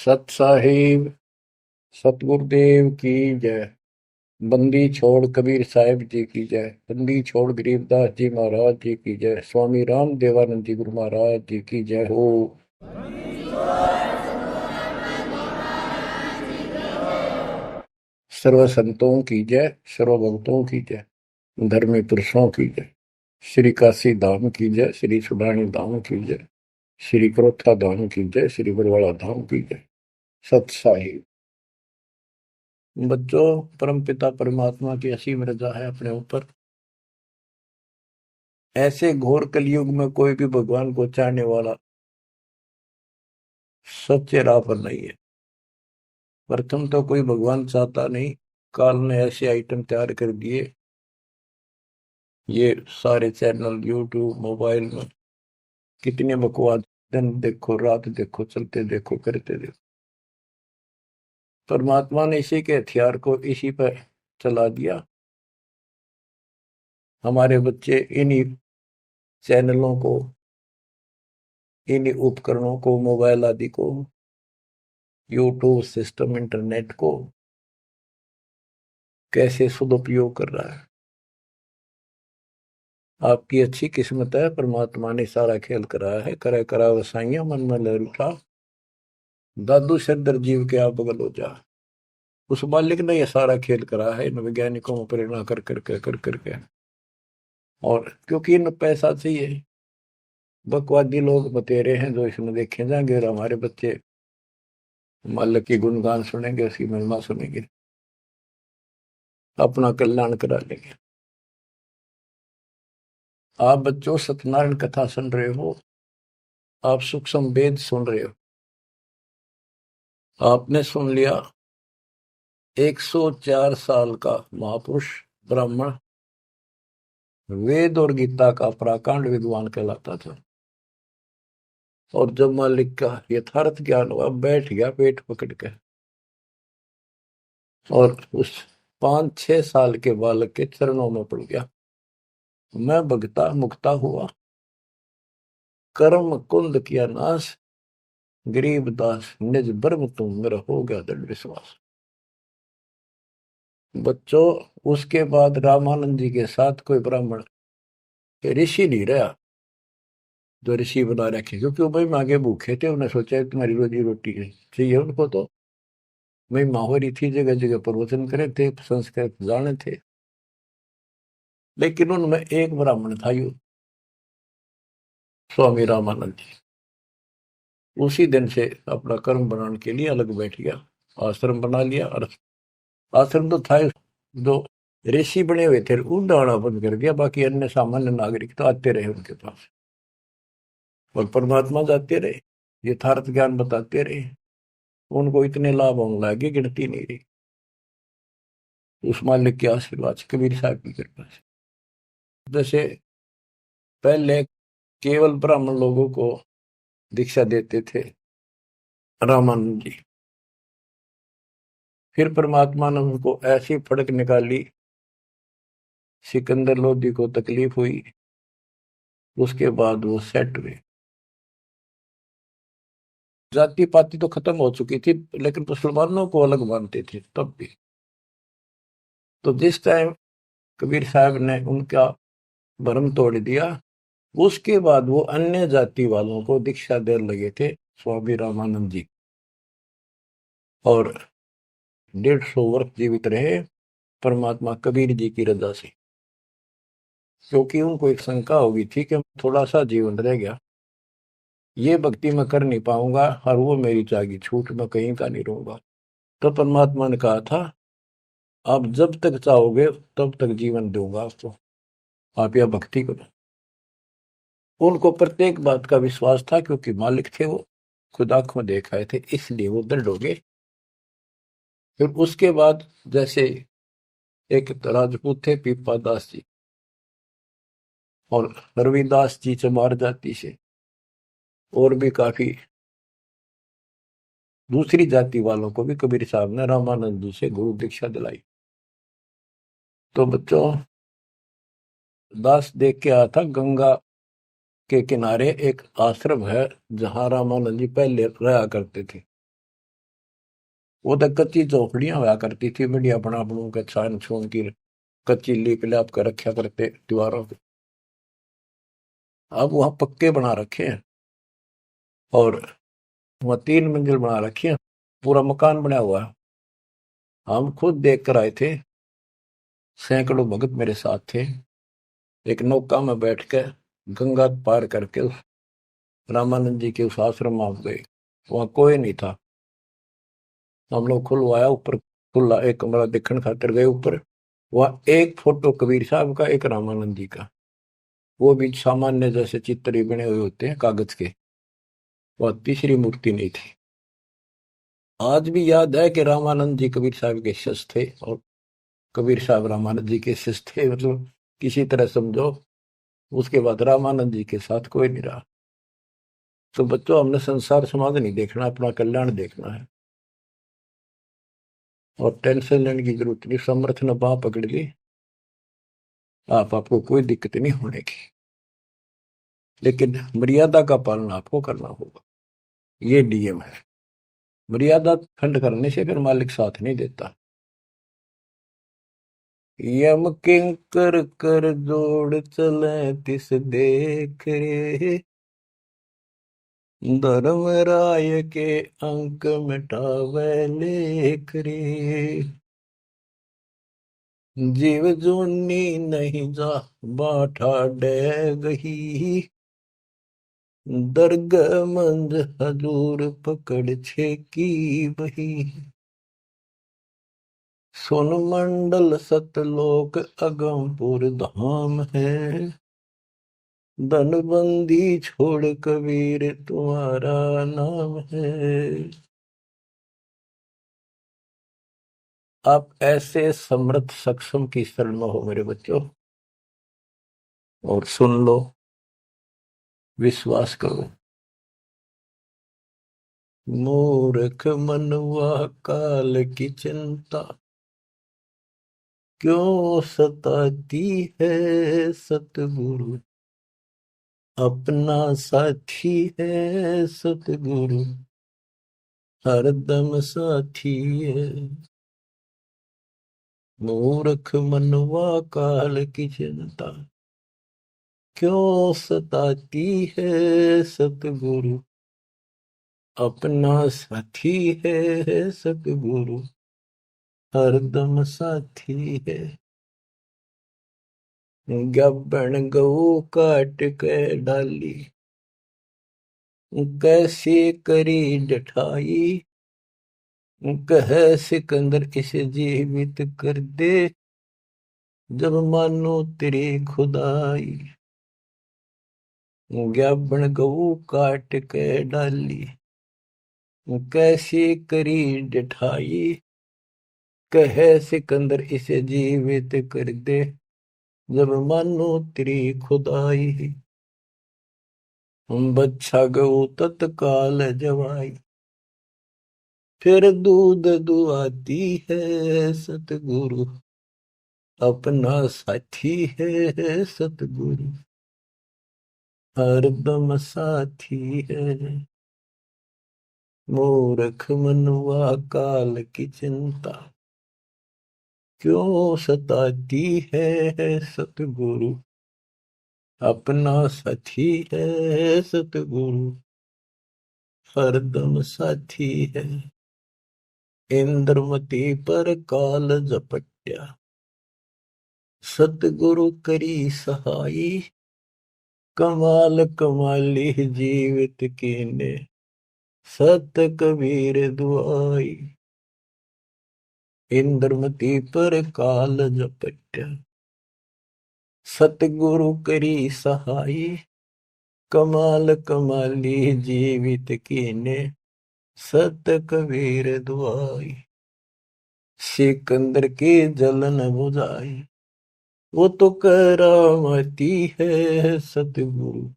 सत साहिब सतगुरुदेव की जय। बंदी छोड़ कबीर साहिब जी की जय। बंदी छोड़ गरीबदास जी महाराज जी की जय। स्वामी राम देवानंद जी गुरु महाराज जी की जय हो। सर्व संतों की जय, सर्व भक्तों की जय, धर्मी पुरुषों की जय। श्री काशी धाम की जय, श्री सुडानी धाम की जय, श्री क्रोथा धाम की जय, श्री बरवाड़ा धाम की जय। सत साहिब बच्चों, परम पिता परमात्मा की असीम रजा है अपने ऊपर। ऐसे घोर कलयुग में कोई भी भगवान को चाहने वाला सच्चे राह पर नहीं है। प्रथम तो कोई भगवान चाहता नहीं। काल ने ऐसे आइटम तैयार कर दिए, ये सारे चैनल यूट्यूब मोबाइल में कितने बकवास, दिन देखो रात देखो, चलते देखो करते देखो। परमात्मा ने इसी के हथियार को इसी पर चला दिया। हमारे बच्चे इन्हीं चैनलों को, इन्हीं उपकरणों को, मोबाइल आदि को, यूट्यूब सिस्टम, इंटरनेट को कैसे सदुपयोग कर रहा है। आपकी अच्छी किस्मत है, परमात्मा ने सारा खेल कराया है। करे करा वसाइया मन में लहर उठा, दादू सिरदर जीव के आप बगल हो जा। उस मालिक ने यह सारा खेल करा है इन वैज्ञानिकों में प्रेरणा कर करके। और क्योंकि इन पैसा चाहिए, बकवादी लोग बतेरे हैं जो इसमें देखे जाएंगे, और हमारे बच्चे मालिक की गुणगान सुनेंगे, उसकी महिमा सुनेंगे, अपना कल्याण करा लेंगे। आप बच्चों सत्यनारायण कथा सुन रहे हो, आप सूक्ष्म वेद सुन रहे हो। आपने सुन लिया 104 साल का महापुरुष ब्राह्मण, वेद और गीता का प्राकांड विद्वान कहलाता था। और जब मालिक का यथार्थ ज्ञान हुआ, बैठ गया पेट पकड़ के, और उस 5-6 साल के बालक के चरणों में पड़ गया। मैं भगता मुक्ता हुआ, कर्म कुंद किया नाश, गरीब दास निज ब्रह्म तुम, मेरा हो गया दृढ़ विश्वास। बच्चों, उसके बाद रामानंद जी के साथ कोई ब्राह्मण ऋषि नहीं रहा जो ऋषि बना रखे, क्योंकि वो भाई मांगे भूखे थे। उन्हें सोचा तुम्हारी रोजी रोटी चाहिए उनको, तो भाई माहौरी थी, जगह जगह प्रवचन करे थे, संस्कृत जाने थे। लेकिन उनमें एक ब्राह्मण था, यू स्वामी रामानंद जी। उसी दिन से अपना कर्म बनाने के लिए अलग बैठ गया, आश्रम बना लिया। और आश्रम तो था जो ऋषि बने हुए थे, उन आना बंद कर दिया। बाकी अन्य सामान्य नागरिक तो आते रहे उनके पास, और परमात्मा जाते रहे, यथार्थ ज्ञान बताते रहे। उनको इतने लाभ होने लगे, गिनती नहीं रही। उस मालिक के आशीर्वाद से, कबीर साहब की कृपा से। जैसे पहले केवल ब्राह्मण लोगों को दीक्षा देते थे रामानंद जी, फिर परमात्मा ने उनको ऐसी फड़क निकाली, सिकंदर लोधी को तकलीफ हुई, उसके बाद वो सेट हुए। जाति पाति तो खत्म हो चुकी थी, लेकिन मुसलमानों को अलग मानते थे तब भी। तो जिस टाइम कबीर साहब ने उनका भरम तोड़ दिया, उसके बाद वो अन्य जाति वालों को दीक्षा देने लगे थे स्वामी रामानंद जी, और 150 वर्ष जीवित रहे परमात्मा कबीर जी की रजा से। क्योंकि उनको एक शंका होगी थी कि थोड़ा सा जीवन रह गया, ये भक्ति मैं कर नहीं पाऊंगा, और वो मेरी जागी छूट, मैं कहीं का नहीं रहूंगा। तो परमात्मा ने कहा था, आप जब तक चाहोगे तब तक जीवन दूंगा आपको, आप यह भक्ति करो। उनको प्रत्येक बात का विश्वास था, क्योंकि मालिक थे वो, खुद आंखों में देख आए थे, इसलिए वो दृढ़ हो गए। फिर उसके बाद जैसे एक राजपूत थे पीपा दास जी, और रविदास जी चमार जाति से, और भी काफी दूसरी जाति वालों को भी कबीर साहब ने रामानंद जी से गुरु दीक्षा दिलाई। तो बच्चों, दास देख के आया था, गंगा के किनारे एक आश्रम है जहां रामानंद जी पहले रहा करते थे। वो तो कच्ची झोपड़ियां हुआ करती थी, बढ़िया बना बनू के छान छून की कच्ची लीप लाप कर रखा करते दीवारों पे। अब वहां पक्के बना रखे हैं, और वहां 3 मंजिल बना रखी है, पूरा मकान बना हुआ है। हम खुद देख कर आए थे, सैकड़ों भगत मेरे साथ थे। एक नौका में बैठ के गंगा पार करके उस रामानंद जी के उस आश्रम में आप गए। वहां कोई नहीं था। हम लोग खुलवाया ऊपर, खुला एक कमरा देखने खातिर गए ऊपर। वहां एक फोटो कबीर साहब का, एक रामानंद जी का, वो भी सामान्य जैसे चित्र ही बने हुए होते हैं कागज के। वह तीसरी मूर्ति नहीं थी। आज भी याद है कि रामानंद जी कबीर साहब के शिष्य थे, और कबीर साहब रामानंद जी के शिष्य थे, मतलब किसी तरह समझो। उसके बाद रामानंद जी के साथ कोई नहीं रहा। तो बच्चों, हमने संसार समाज नहीं देखना, अपना कल्याण देखना है। और टेंशन लेने की जरूरत नहीं। समर्थ ने बाह पकड़ ली, आपको कोई दिक्कत नहीं होने की। लेकिन मर्यादा का पालन आपको करना होगा, ये नियम है। मर्यादा खंड करने से फिर मालिक साथ नहीं देता। यम किंकर कर जोड़ चले तिस देख रे, धर्म राय के अंक मिटावे लेख रे। जीव जूनी नहीं जा बाठा डे गही, दर्ग मंज हजूर पकड़ छे की बही। सुन मंडल सतलोक अगमपुर धाम है, धनबंदी छोड़ कबीर तुम्हारा नाम है। आप ऐसे समर्थ सक्षम की शरण में हो मेरे बच्चों, और सुन लो, विश्वास करो। मूर्ख मनुआ काल की चिंता, क्यों सताती है सतगुरु, अपना साथी है सतगुरु, हरदम साथी है। मूर्ख मनवा काल की चिंता, क्यों सताती है सतगुरु, अपना साथी है सतगुरु, हरदम साथी है। गब्बन गऊ काट के डाली, कैसे करी डठाई, कह सिकंदर इसे जीवित कर दे, जब मानो तेरी खुदाई। गब्बन गऊ काट के डाली, कैसे करी डठाई, कह सिकंदर इसे जीवित कर दे, जब मानो तेरी खुदाई। बच्छा गऊ तत्काल जवाई, फिर दूध दुआती है सतगुरु, अपना साथी है सतगुरु, हरदम साथी है। मूर्ख मनुआ काल की चिंता, क्यों सताती है सतगुरु, अपना साथी है सतगुरु, हरदम साथी है। इंद्रमती पर काल झपट्या, सतगुरु करी सहाई, कमाल कमाली जीवित कीने, सत कबीर दुआई। इंद्रमती पर काल झपट्या, सतगुरु करी सहाई, कमाल कमाली जीवित कीने, सत कबीर दुआई। सिकंदर की जलन बुझाई, वो तो करामती है सतगुरु,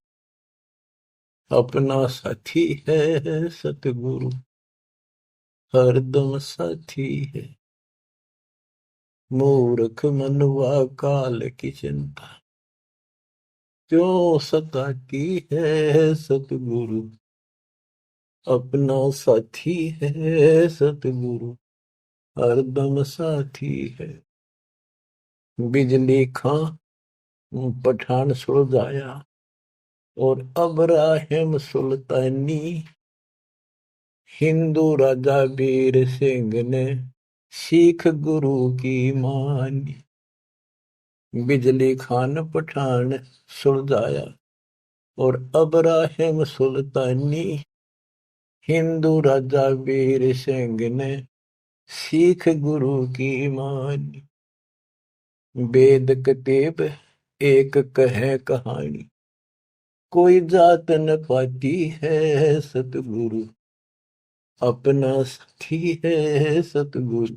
अपना साथी है सतगुरु, हरदम साथी है। मूर्ख मनुआ काल की चिंता, क्यों सताती है सतगुरु, अपना साथी है सतगुरु, हरदम साथी है। बिजली खां पठान सुलझाया, और अब्राहिम सुल्तानी, हिंदू राजा वीर सिंह ने सिख गुरु की मानी। बिजली खान पठान सुलझाया, और अब्राहिम सुल्तानी, हिंदू राजा वीर सिंह ने सिख गुरु की मानी। वेद कतेब एक कहे कहानी, कोई जात न पाती है सतगुरु, अपना साथी है सतगुरु,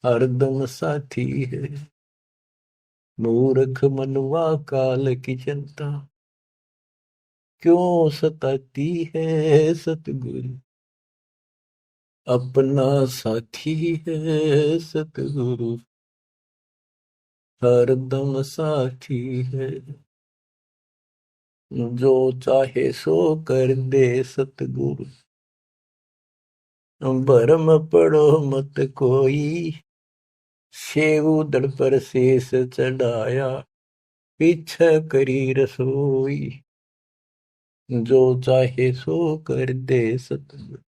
हरदम साथी है। मूर्ख मनुआ काल की चिंता, क्यों सताती है सतगुरु, अपना साथी है सतगुरु, हरदम साथी है। जो चाहे सो कर दे सतगुरु, भरम पड़ो मत कोई, सेऊ दड़ पर शेष चढ़ाया, पीछे करी रसोई। जो चाहे सो कर दे सतगुरु,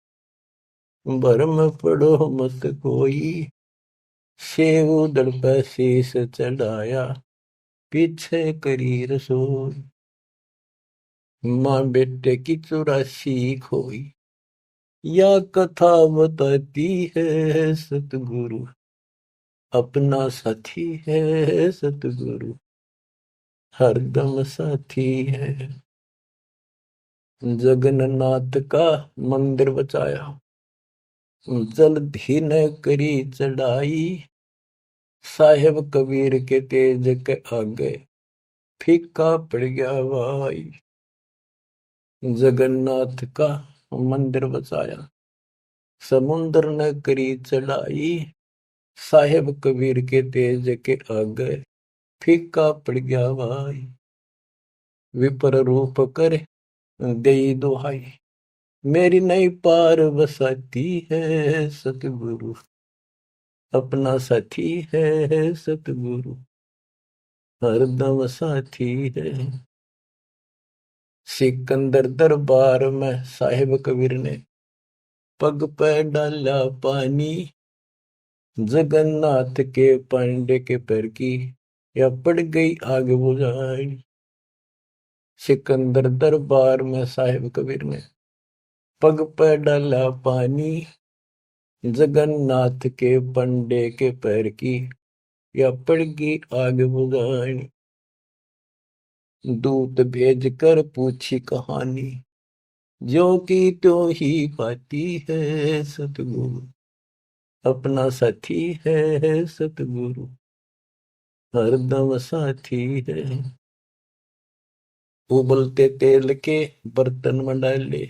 भरम पड़ो मत कोई, सेऊ दड़ पर शेष चढ़ाया, पीछे करी रसोई। माँ बेटे की 84 खोई, या कथा बताती है सतगुरु, अपना साथी है सतगुरु, हरदम साथी है। जगन्नाथ का मंदिर बचाया, जल्द ही न करी चढ़ाई, साहेब कबीर के तेज के आगे फीका पड़ गया भाई। जगन्नाथ का मंदिर बचाया, समुद्र न करी चढ़ाई, साहेब कबीर के तेज के आगे फीका पड़ गया भाई। विपर रूप कर दे दुहाई, मेरी नई पार बसाती है सतगुरु, अपना साथी है सतगुरु, हरदम साथी है। सिकंदर दरबार में साहेब कबीर ने पग पे डाला पानी, जगन्नाथ के पांडे के पैर की या पड़ गई आग बुझाई। सिकंदर दरबार में साहेब कबीर ने पग पे डाला पानी, जगन्नाथ के पंडे के पैर की या पड़ गई आग बुझाई। दूत भेज कर पूछी कहानी, जो की त्यों ही पाती है सतगुरु, अपना साथी है सतगुरु, हरदम साथी है। उबलते तेल के बर्तन में डाले,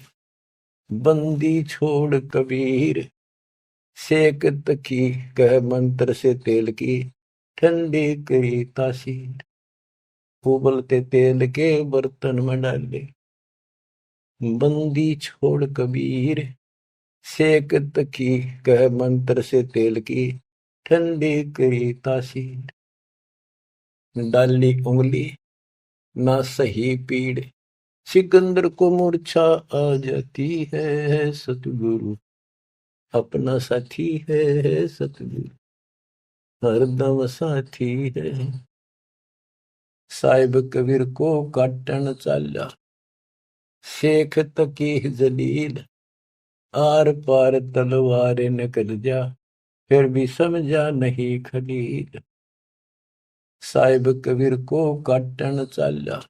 बंदी छोड़ कबीर, सेक तकी कह मंत्र से तेल की, ठंडी करी तासीर। उबलते तेल के बर्तन में डाले, बंदी छोड़ कबीर, सेक तकी कह मंत्र से तेल की, ठंडी करी तासीर। डाली उंगली ना सही पीड़, सिकंदर को मूर्छा आ जाती है सतगुरु, अपना साथी है सतगुरु, हरदम साथी है। साहिब कबीर को काटन चाला, शेख तकी जलील, आर पार तलवार निकल जा, फिर भी समझा नहीं खलील। साहिब कबीर को काटन चाला,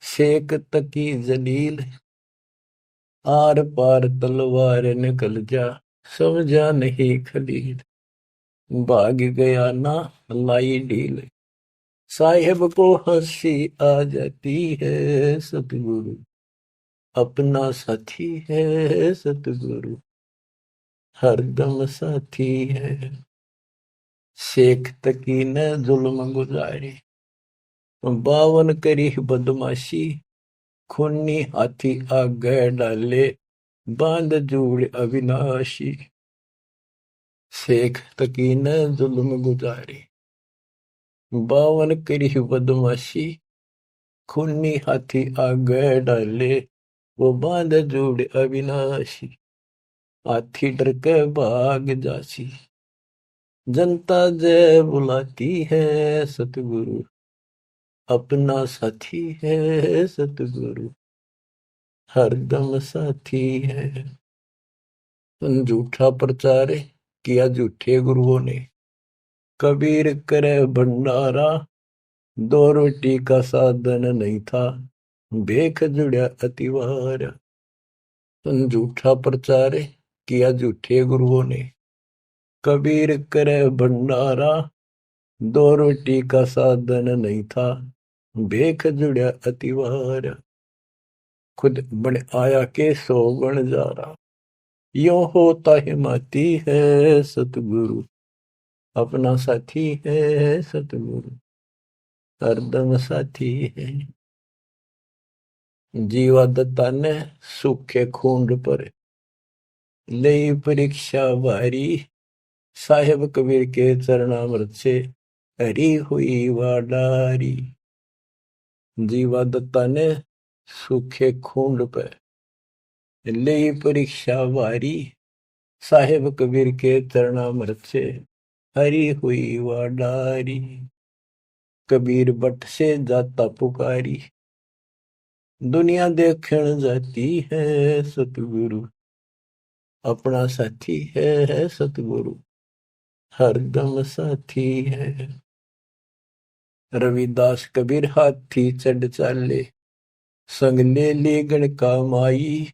शेख तकी जलील, आर पार तलवार निकल जा, समझा नहीं खलील। भाग गया ना लाई ढील, साहेब को हंसी आ जाती है सतगुरु, अपना साथी है सतगुरु, हरदम साथी है। शेख तकी ने जुल्म गुजारे, 52 करी बदमाशी, खूनी हाथी आगे डाले, बांध जोड़ अविनाशी, शेख तकी न जुल्म गुजारे, बावन करी बदमाशी, खूनी हाथी आगे डाले, वो बांध जोड़ अविनाशी, हाथी डर के भाग जासी। जनता जय बुलाती है सतगुरु, अपना साथी है सतगुरु, हरदम साथी है। झूठा प्रचार किया झूठे गुरुओं ने, कबीर करे भंडारा, दो रोटी का साधन नहीं था, भेख जुड़ा अतिवार। झूठा प्रचार किया झूठे गुरुओं ने, कबीर करे भंडारा, दो रोटी का साधन नहीं था, भेख जुड़ा अतिवार। खुद बन आया के सो बन जा रहा, यो होता हिमाती है सतगुरु, अपना साथी है सतगुरु, हरदम साथी है। जीवा दत्ता ने सूखे खूंड पर ले परीक्षा भारी, साहेब कबीर के चरणामृत से हरी हुई वाडारी। जीवा दत्ता ने सूखे खूंड पर ले परीक्षा भारी, साहेब कबीर के चरणामृत से हरी हुई वाडारी। कबीर बट से जाता पुकारी, दुनिया देखण जाती है सतगुरु, अपना साथी है सतगुरु, हरदम साथी है। रविदास कबीर हाथी चढ़ चाले, संग ले ली गण का माई,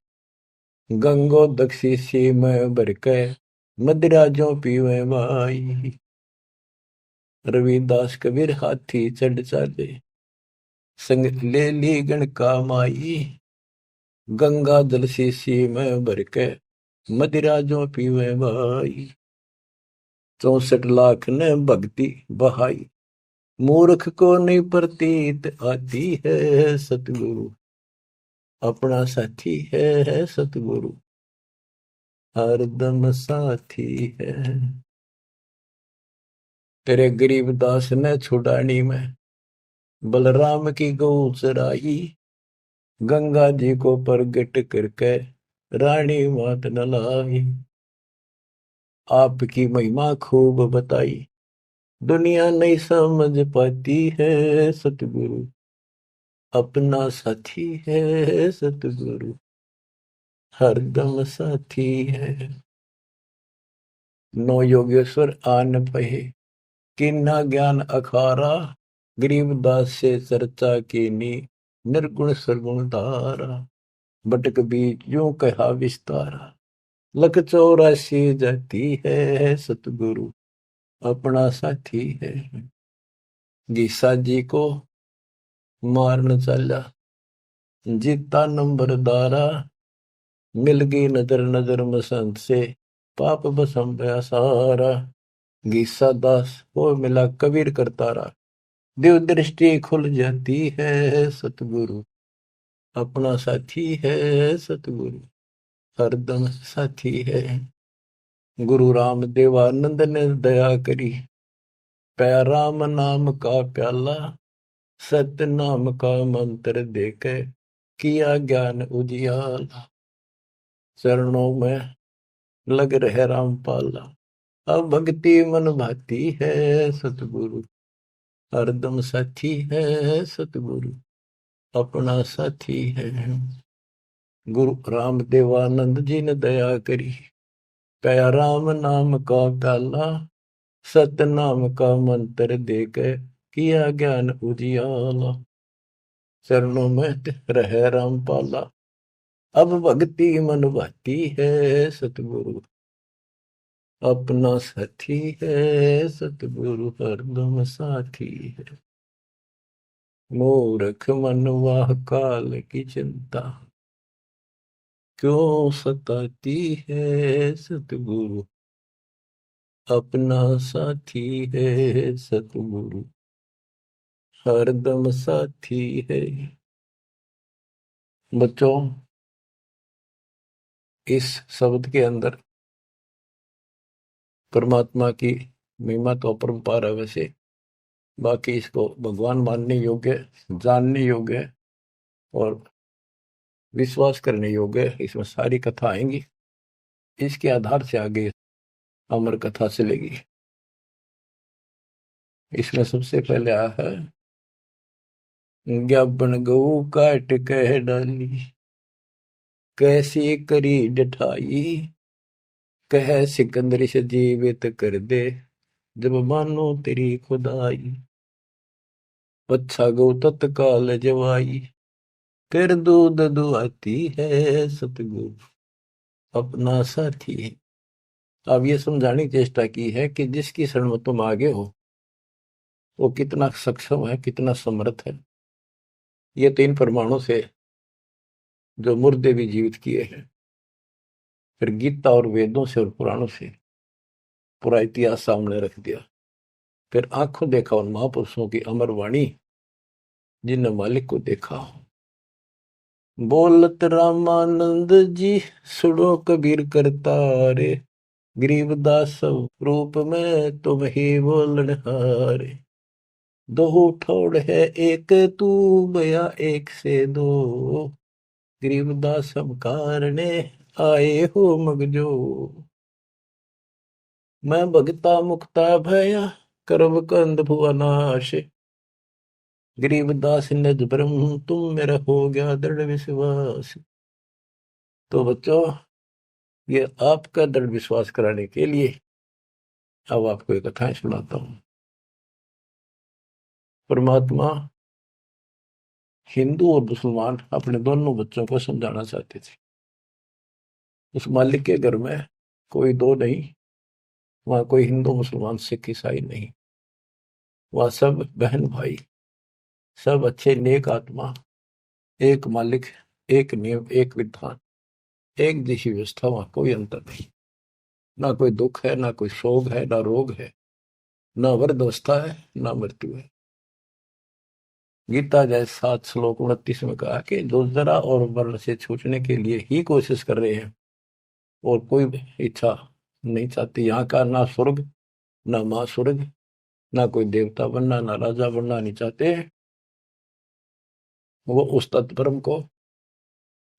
गंगो दक्षी सी में भर के, मदिरा जो पीवे माई। रविदास कबीर हाथी चढ़ चाले, संग ले ली गण का माई, गंगा जल सी में भर के, मदिरा जो पीवे भाई। 64 लाख ने भक्ति बहाई, मूर्ख को नहीं प्रतीत आती है सतगुरु, अपना साथी है सतगुरु, हरदम साथी है। तेरे गरीब दास ने छुड़ानी में बलराम की गौ चराई, गंगा जी को प्रगट करके रानी मात नलाई। आपकी महिमा खूब बताई, दुनिया नहीं समझ पाती है सतगुरु, अपना साथी है सतगुरु, हरदम साथी है। नो योगेश्वर आन पहे, किन्ना ज्ञान अखारा, गरीबदास से चर्चा कीनी, निर्गुण सरगुण धारा। बटक बीच यूं कहा विस्तारा, लख 84 जाती है सतगुरु, अपना साथी है। गीसा जी को मारन चला, जीता नंबरदारा, मिल गई नजर नजर मसंत से, पाप बसम गया सारा। गीसा दास को मिला कबीर करतारा, दिव दृष्टि खुल जाती है सतगुरु, अपना साथी है सतगुरु, हरदम साथी है। गुरु राम देवानंद ने दया करी, पया राम नाम का प्याला, सत्य नाम का मंत्र देके किया ज्ञान उजियाला। चरणों में लग रहे रामपाला, अब भक्ति मन भाती है सतगुरु, हरदम साथी है सतगुरु, अपना साथी है। गुरु राम देवानंद जी ने दया करी, पया राम नाम का प्याला, सत्य नाम का मंत्र देकर किया ज्ञान उजियाला। चरणों में रहे रामपाला, अब भक्ति मन भाती है सतगुरु, अपना साथी है सतगुरु, हरदम साथी है। मूर्ख मनवा काल की चिंता, क्यों सताती है सतगुरु, अपना साथी है सतगुरु, हरदम साथी है। बच्चों, इस शब्द के अंदर परमात्मा की महिमा तो अपरंपार है वैसे, बाकी इसको भगवान मानने योग्य, जानने योग्य और विश्वास करने योग्य, इसमें सारी कथा आएंगी। इसके आधार से आगे अमर कथा चलेगी। इसमें सबसे पहले आया है, ज्ञापन गऊ काट कह डाली, कैसी करी डठाई, कह सिकंदर से जीवित कर दे, जब मानो तेरी खुदाई, अच्छा गौ तत्काल जवाई, फिर दूध दुआती है सतगुरु अपना साथी है। अब ये समझाने की चेष्टा की है कि जिसकी शरण में तुम आगे हो वो कितना सक्षम है, कितना समर्थ है। ये 3 प्रमाणों से जो मुर्दे भी जीवित किए हैं, फिर गीता और वेदों से और पुराणों से पूरा इतिहास सामने रख दिया, फिर आंखों देखा उन महापुरुषों की अमर वाणी जिन्हें मालिक को देखा। बोलत रामानंद जी सुनो कबीर करतारे, गरीबदास रूप में तुम ही बोलन हारे, दो ठोड़ है एक तू बया एक से दो, गरीबदास हम कारणे आए हो मगजो, मैं भगता मुक्ता भया करब कंद भुआ नाश, गरीबदास निज ब्रह्म तुम मेरा हो गया दृढ़ विश्वास। तो बच्चों, ये आपका दृढ़ विश्वास कराने के लिए अब आपको एक कथाएं सुनाता हूं। परमात्मा हिंदू और मुसलमान अपने दोनों बच्चों को समझाना चाहते थे। उस मालिक के घर में कोई दो नहीं, वहां कोई हिंदू मुसलमान सिख ईसाई नहीं, वहां सब बहन भाई, सब अच्छे नेक आत्मा, एक मालिक, एक नियम, एक विधान, एक जैसी व्यवस्था, वहां कोई अंतर नहीं। ना कोई दुख है, ना कोई शोक है, ना रोग है, ना वृद्धावस्था है, ना मृत्यु है। गीता जय 7 श्लोक 29 में कहा कि जो जरा और मरण से छूटने के लिए ही कोशिश कर रहे हैं और कोई इच्छा नहीं चाहती, यहाँ का ना स्वर्ग, ना माँ स्वर्ग, ना कोई देवता बनना, ना राजा बनना नहीं चाहते, वो उस तत्परम को,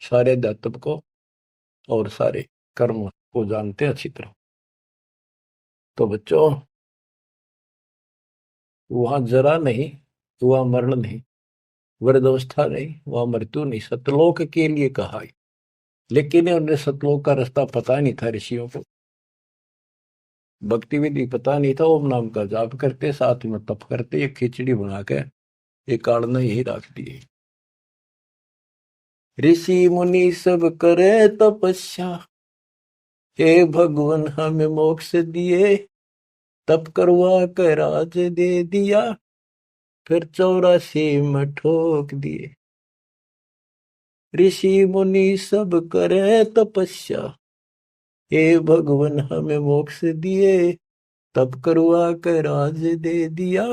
सारे अध्यात्म को और सारे कर्म को जानते अच्छी तरह। तो बच्चों, वहां जरा नहीं, वहां मरण नहीं, वृद्धावस्था नहीं, वहां मृत्यु नहीं, सतलोक के लिए कहा है। लेकिन उन्हें सतलोक का रास्ता पता नहीं था ऋषियों को, भक्ति विधि पता नहीं था। ओम नाम का जाप करते, साथ में तप करते, एक खिचड़ी बना के एक काढ़ना यही रख दिए। ऋषि मुनि सब करे तपस्या, हे भगवान हमें मोक्ष दिए, तप करवा कर राज दे दिया, फिर 84 में ठोक दिए। ऋषि मुनि सब करे तपस्या, हे भगवान हमें मोक्ष दिए, तप करवा कर राज दे दिया,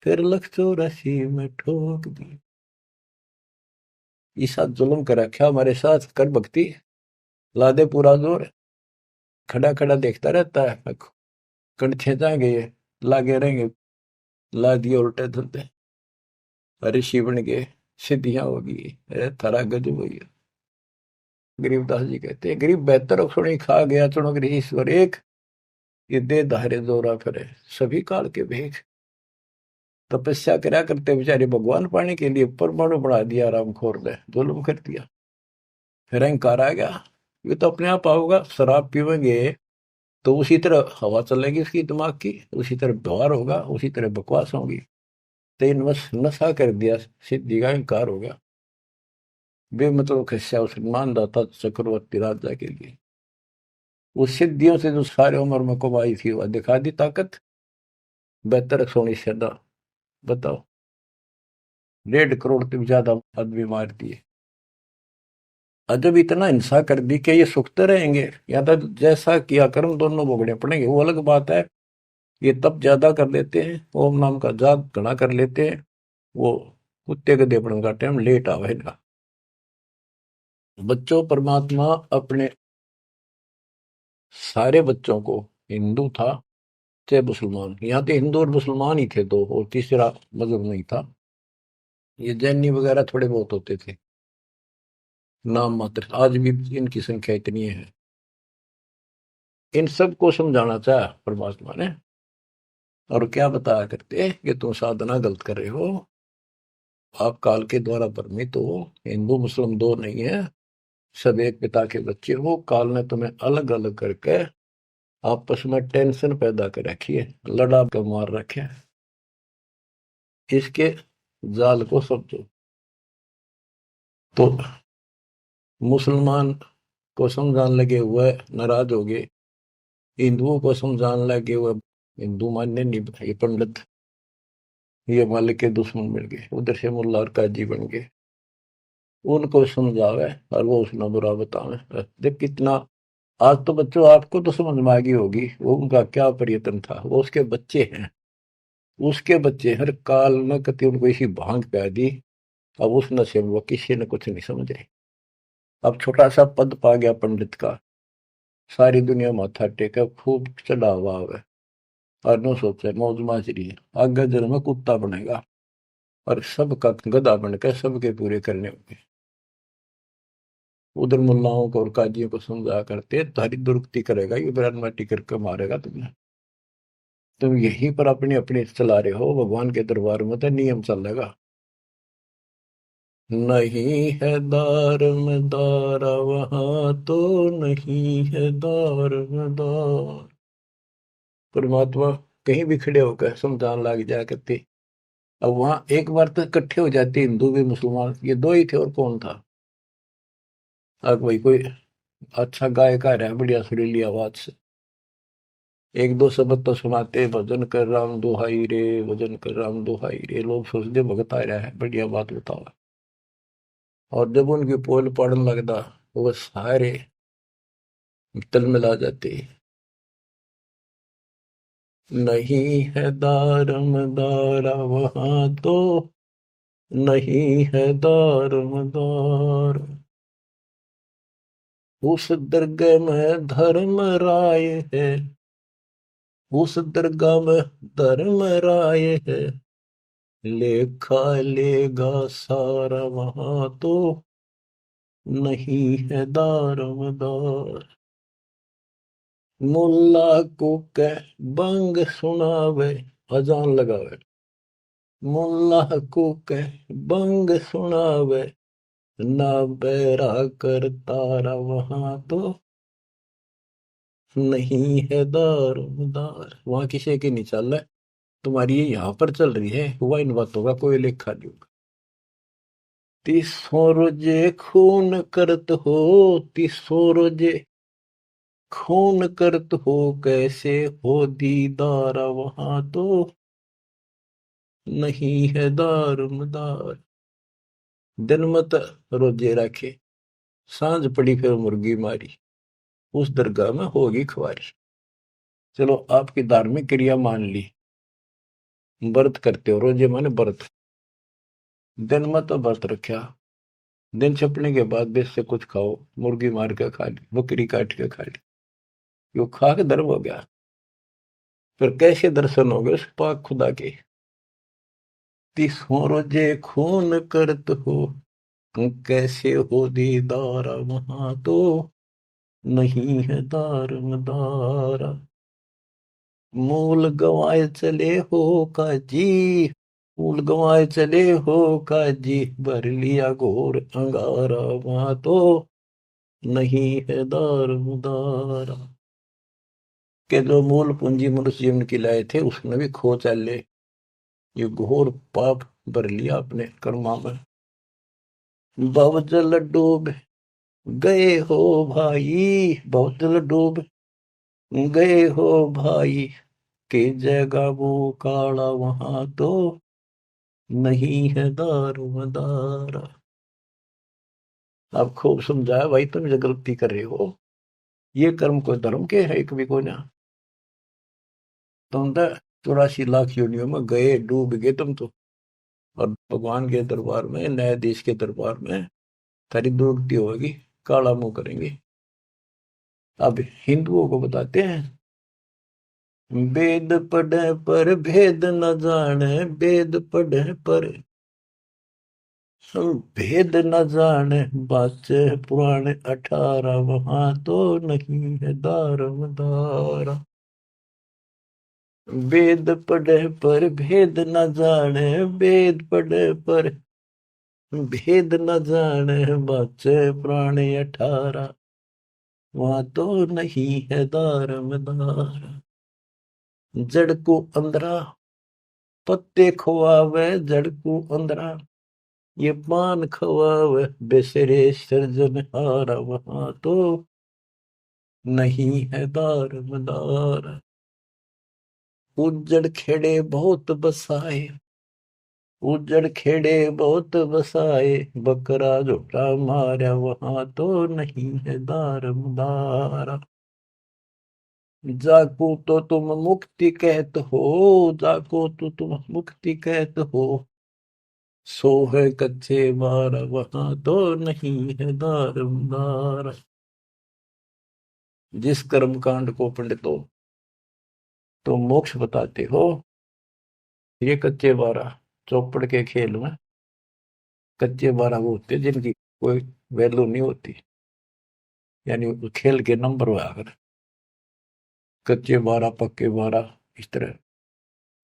फिर 184 में ठोक दिए। ईसा जुल्म कर रखा हमारे साथ, कर भक्ति, ला दे पूरा जोर, खड़ा खड़ा देखता रहता है, कंठे जाएंगे ये, लागे रहेंगे, ला दिए उल्टे धुलते, ऋषि बन गए, सिद्धियां होगी, थारा गजब हुई। गरीबदास जी कहते हैं, गरीब बेहतर सुनी खा गया चुनक ईश्वर एक, ये दे धारे जोरा फिरे सभी काल के भेख। तपस्या करा करते बेचारे भगवान पाने के लिए परमाणु बढ़ा दिया, रामखोर ने जुल्म कर दिया, फिर अहंकार आ गया, ये तो अपने आप आओगा। शराब पीवेंगे तो उसी तरह हवा चलेगी उसकी दिमाग की, उसी तरह व्यवहार होगा, उसी तरह बकवास होगी। तेन बस नशा कर दिया, सिद्धि का अहंकार हो गया, बेमतलब खस्या उस मानदाता चक्रवर्ती राजा के लिए। उस सिद्धियों से जो सारे उम्र में कमाई थी वह दिखा दी ताकत, बेहतर सोनी सदा। बताओ, 1.5 करोड़ से भी ज्यादा आदमी मार दिए। अजब इतना हिंसा कर दी कि ये सुखते रहेंगे, या तो जैसा किया कर्म दोनों भोगने पड़ेंगे, वो अलग बात है। ये तप ज्यादा कर लेते हैं, ओम नाम का जाप घना कर लेते हैं, वो कुत्ते गधे पड़न का टाइम लेट आवेगा। बच्चों, परमात्मा अपने सारे बच्चों को, हिंदू था चाहे मुसलमान, यहाँ तो हिंदू और मुसलमान ही थे दो, और तीसरा मजहब नहीं था। ये जैनी वगैरह थोड़े बहुत होते थे, नाम मात्र। आज भी इनकी संख्या इतनी है। इन सब को समझाना चाहा परमात्मा ने, और क्या बताया करते कि तुम साधना गलत कर रहे हो, आप काल के द्वारा भ्रमित हो, हिंदू मुस्लिम दो नहीं है, सब एक पिता के बच्चे हो। काल ने तुम्हें अलग अलग करके आपस में टेंशन पैदा कर रखी है, लड़ा के मार रखे है। इसके जाल को समझो। तो मुसलमान को समझाने लगे हुए नाराज हो गए, हिंदुओं को समझाने लगे हुए हिंदू मानने नहीं, ये पंडित, ये मालिक के दुश्मन मिल गए, उधर से मुल्ला और काजी बन गए। उनको समझावे और वो उसने बुरा बतावे। देख कितना, आज तो बच्चों आपको तो समझ में आ गई होगी वो उनका क्या प्रयत्न था। वो उसके बच्चे हैं, उसके बच्चे हर काल में कति उनको इसी भांग पै दी। अब उस नशे में वो किसी ने कुछ नहीं समझे। अब छोटा सा पद पा गया पंडित का, सारी दुनिया माथा टेके खूब चढ़ा हुआ है, और नो सोचे मौज माजरी है, आगे जन्म में कुत्ता बनेगा और सबका गधा बनकर सबके पूरे करने होंगे। उधर मुल्लाओं को और काजियों को समझा करते तारी दुरुक्ति करेगा, ये ब्रांड माटी करके मारेगा तुम्हें। तुम यहीं पर अपने अपने चला रहे हो, भगवान के दरबार में तो नियम चलेगा। नहीं है दार में दारा वहां तो, नहीं है दार में दार। परमात्मा कहीं भी खड़े होकर समझाने लग जाया करते। अब वहां एक बार तो इकट्ठे हो जाते हिंदू भी मुसलमान, ये दो ही थे और कौन था। अब भाई कोई अच्छा गायक आ रहा है बढ़िया सुरीली आवाज से, एक दो शब्द तो सुनाते, भजन कर राम दुहाई रे, भजन कर राम दुहाई रे, लोग सोचते भगत आ रहा है, बढ़िया बात बताओ। और जब उनकी पोल पड़ने लगता, वो सारे तल मिला जाते। नहीं है दारम दारा वहां तो, नहीं है दारम दार। उस दरगाह में धर्म राय है, उस दरगाह में धर्म राय है, लेखा लेगा सारा वहां तो, नहीं है दारोमदार। मुल्ला को कह बंग सुनावे, अजान लगावे, मुल्ला को कह बंग सुनावे, ना बैरा कर तारा वहां तो, नहीं है दारोमदार। वहां किसी की नहीं चल रहा है, तुम्हारी ये यहाँ पर चल रही है, हुआ इन बातों का कोई लेखा नहीं होगा। तीसों रोजे खून करत हो, तीसों रोजे खून करत हो, कैसे हो दीदार वहां तो, नहीं है दारुमदार। दिन मत रोजे रखे, सांझ पड़ी फिर मुर्गी मारी, उस दरगाह में होगी खुआरी। चलो आपकी धार्मिक क्रिया मान ली, व्रत करते हो, रोजे माने व्रत, दिन मत व्रत रखा, दिन छपने के बाद देश से कुछ खाओ, मुर्गी मार के खा ली, बकरी काट के खा ली, यो खा के धर्म हो गया। फिर कैसे दर्शन हो गए उस पाक खुदा के। तीसों रोजे खून करत हो, कैसे हो दीदार वहां तो, नहीं है दारमदार। मूल गंवाए चले हो काजी, मूल गंवाए चले हो काजी, भर लिया घोर अंगारा वहां तो, नहीं है दारमदार। के जो मूल पूंजी मनुष्य जीवन की लाए थे उसमें भी खो चले, ये घोर पाप भर लिया अपने कर्मा में। भवजल डूब गए हो भाई, भवजल डूब गए हो भाई, के जगह वो काला वहां तो, नहीं है दारोमदार। आप खूब समझाया भाई, तुम जो गलती कर रहे हो, ये कर्म कोई धर्म के है कभी कोई ना। तुम तो 84 लाख योनियों में गए, डूब गए तुम तो, और भगवान के दरबार में, न्यायाधीश के दरबार में तारी दुरुक्ति होगी, काला मुंह करेंगे। अब हिंदुओं को बताते हैं, वेद पढ़े पर भेद न जाने, वेद पढ़े पर भेद न जाने, बाचे पुराण 18, वहां तो नहीं है दारम दारा। वेद पढ़े पर भेद न जाने, वेद पढ़े पर भेद न जाने, बाचे पुराण 18, वहां तो नहीं है दारम दारा। जड़ को अंदरा पत्ते खुआवे, जड़ को अंदरा ये पान खवावे, बेसरे सृजनहारा, वहां तो नहीं है दार मदार। उजड़ खेड़े बहुत बसाए, उजड़ खेड़े बहुत बसाए, बकरा झोटा मारा, वहां तो नहीं है दार मदारा। जाको तो तुम मुक्ति कहत हो, जाको तो तुम मुक्ति कहत हो, सो है कच्चे बार, वहां तो नहीं है दार मदार। जिस कर्म कांड को पंडितों तो मोक्ष बताते हो, ये कच्चे बारह चौपड़ के खेल में कच्चे बारह वो होते जिनकी कोई वैल्यू नहीं होती, यानी खेल के नंबर हुआ अगर कच्चे बारह पक्के बारह इस तरह।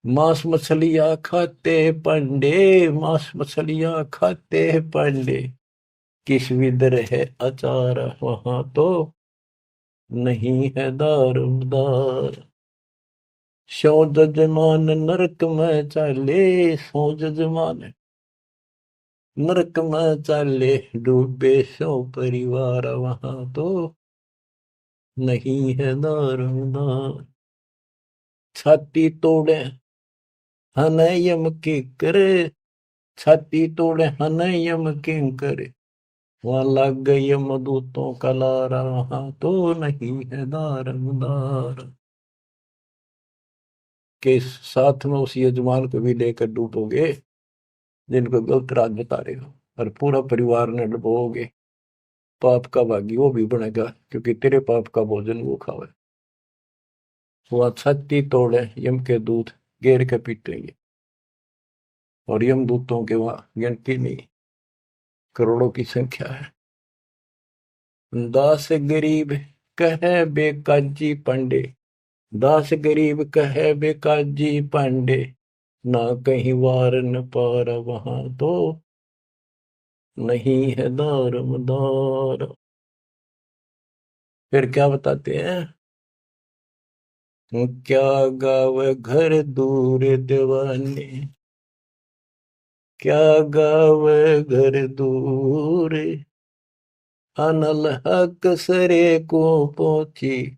मांस मछलियां खाते पंडे, मांस मछलियां खाते पंडे, किस विदर है अचार, वहां तो नहीं है दार। सौ जजमान नरक में चाले, सौ जजमान नरक में चाले, डूबे सौ परिवार, वहां तो नहीं है दारोमदार। छाती तोड़े हन यम की करे, छाती तोड़े हन यम की करे, वहां लग गई यमदूतों का लारा, वहां तो नहीं है दारोमदार। के साथ में उस यजमान को भी लेकर डूबोगे जिनको गलत राह बता रहे हो, और पूरा परिवार ने डुबोगे, पाप का भागी वो भी बनेगा, क्योंकि तेरे पाप का भोजन वो खावे। वह छाती तोड़े यम के दूत घेर के पीटेंगे, और यम दूतों के वहां गिनती नहीं, करोड़ों की संख्या है। दास गरीब कहे बेकाजी पांडे, दास गरीब कहे बेकाजी पांडे, ना कहीं वार न पार, वहां तो नहीं है दार मदार। फिर क्या बताते हैं, क्या गावे घर दूर दीवाने, क्या गावे घर दूर, अनल हक सरे को पहुंची,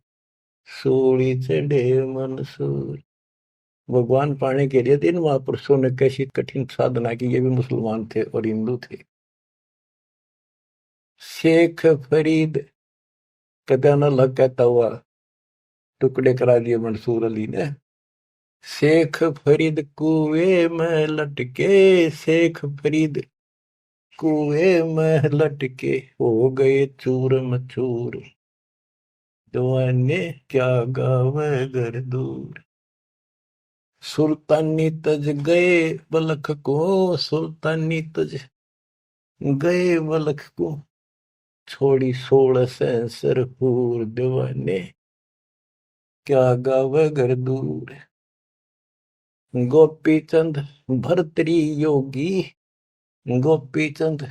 सूली चढ़े मंसूर। भगवान पाने के लिए तीन महापुरुषों ने कैसी कठिन साधना की, ये भी मुसलमान थे और हिंदू थे। शेख फरीद कहते अनल हक कहता हुआ टुकड़े करा दिए मंसूर अली ने। शेख फरीद कुएं में लटके, शेख फरीद कुएं में लटके, हो गए चूर मचूर, दीवाने क्या गावे घर दूर। सुल्तानी तज गए बलख को, सुल्तानी तज गए बलख को, छोड़ी 16 सेंसर हूर, दीवाने क्या गावे घर दूर। गोपी चंद भरतरी योगी, गोपी चंद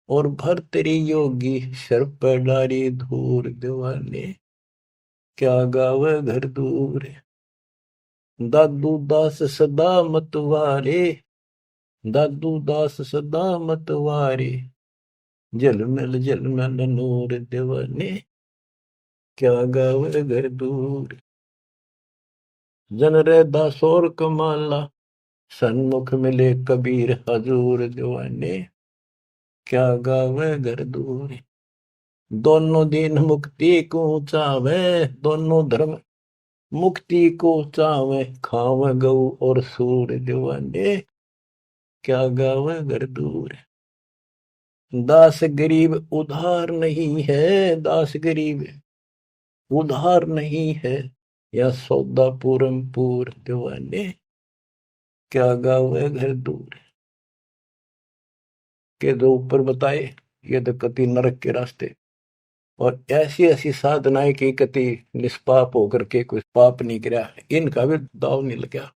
और भरतरी योगी, सर पर डारी धूर, दीवाने क्या गावे घर दूर। दादू दास सदा मतवारे, दादू दास सदा मतवारे, झलमल नूर, दीवाने क्या गावे घर दूर। जन रे दासोर कमाला, सन्मुख मिले कबीर हजूर, दीवाने क्या गावे घर दूर। दोनों दिन मुक्ति को चावे, दोनों धर्म मुक्ति को चावे, खावे गऊ और सूर, दीवाने क्या गावे घर दूर। दास गरीब उधार नहीं है, दास गरीब उधार नहीं है या सौदा पूरम पूर, दीवाने क्या गावे घर दूर। के जो ऊपर बताए ये तो कति नरक के रास्ते, और ऐसी ऐसी साधनाएं की कति निष्पाप होकर के कुछ पाप नहीं किया, इनका भी दाव नहीं लगा।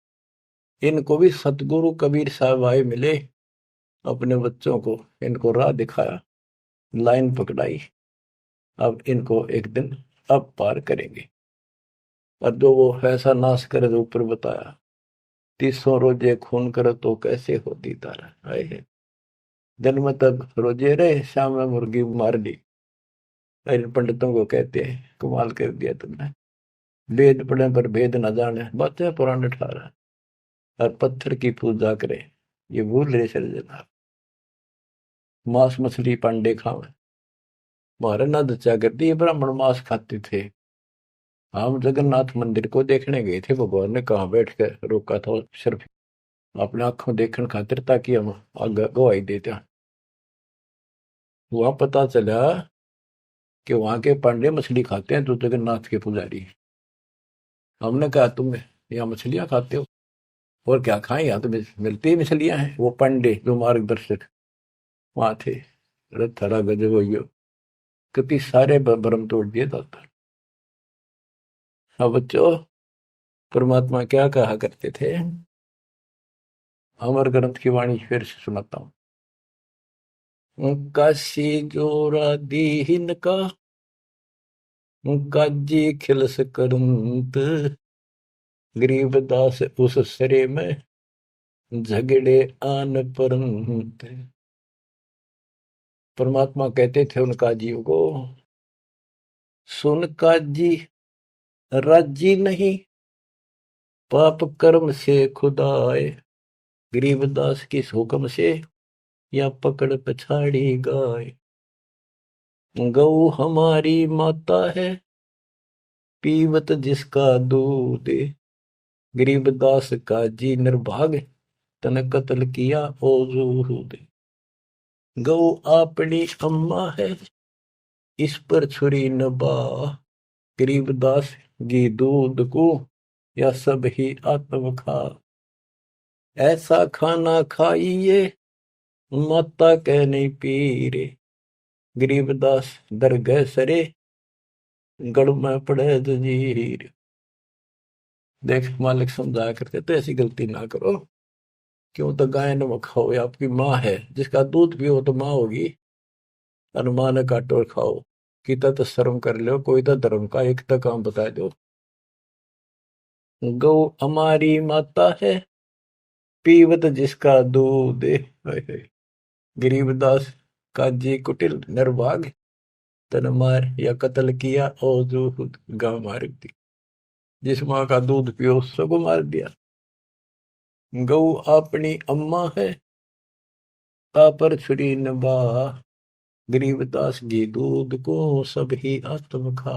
इनको भी सतगुरु कबीर साहब आए मिले, अपने बच्चों को इनको राह दिखाया, लाइन पकड़ाई। अब इनको एक दिन अब पार करेंगे। और जो वो ऐसा नाश करे जो ऊपर बताया, 300 रोजे खून करे तो कैसे हो दीदार, आए है जन्म तक रोजे रहे, शाम में मुर्गी मार ली। इन पंडितों को कहते हैं कमाल कर दिया तुमने, वेद पढ़े पर भेद न जाने, बातें पुराने ठारा, और पत्थर की पूजा करे, ये भूल रहे सर्जना। मांस मछली पांडे खावे, मारे ना दचा कर दी, ब्राह्मण मांस खाते थे। हम जगन्नाथ मंदिर को देखने गए थे, भगवान ने कहाँ बैठ कर रोका था, सिर्फ अपने आंखों देखने खातिर, ताकि हम आगे गवाही देते। वहां पता चला कि वहां के पांडे मछली खाते हैं, तो जगन्नाथ के पुजारी। हमने कहा तुम यहाँ मछलियां खाते हो, और क्या खाएं, यहाँ तो मिलती ही मछलियां हैं। वो पांडे जो मार्गदर्शक वहां थे, अरे थरा गजब हो गयो, कितनी सारे भरम तोड़ दिए दाता। अब बच्चों, परमात्मा क्या कहा करते थे, अमर ग्रंथ की वाणी फिर से सुनाता हूँ। काशी जोरा दीन का, काजी खिलस करंत, गरीबदास उस सरे में, झगड़े आन परंत। परमात्मा कहते थे उन काजियों को, सुन काजी राजी नहीं, पाप कर्म से खुदाए, गरीबदास किस हुक्म से, या पकड़ पछाड़ी गाय। गौ हमारी माता है, पीवत जिसका दूध, गरीबदास का जी निर्भाग, तन कत्ल किया ओ जूद। गौ अपनी अम्मा है, इस पर छुरी न बा, गरीबदास घी दूध को, या सब ही आत्म खा। ऐसा खाना खाइए, माता कह नहीं पीरे, गरीबदास दरगह सरे, गढ़ में पड़े जंजीर। देख मालिक समझाया करते तो ऐसी गलती ना करो, क्यों तो गाय न खाओ, या आपकी माँ है, जिसका दूध पियो तो माँ होगी, और माँ ने काटो खाओ। किता तो शर्म कर लो, कोई तो धर्म का एक तो काम बता दो। गौ हमारी माता है, पीवत जिसका दूध, गरीबदास काजी कुटिल निर्भाग, तन मार या कत्ल किया और जो गांव मार दी। जिस माँ का दूध पियो उसको मार दिया। गौ अपनी अम्मा है, पर छुरी न बा, गरीबदास घी दूध को, सब ही आत्म खा।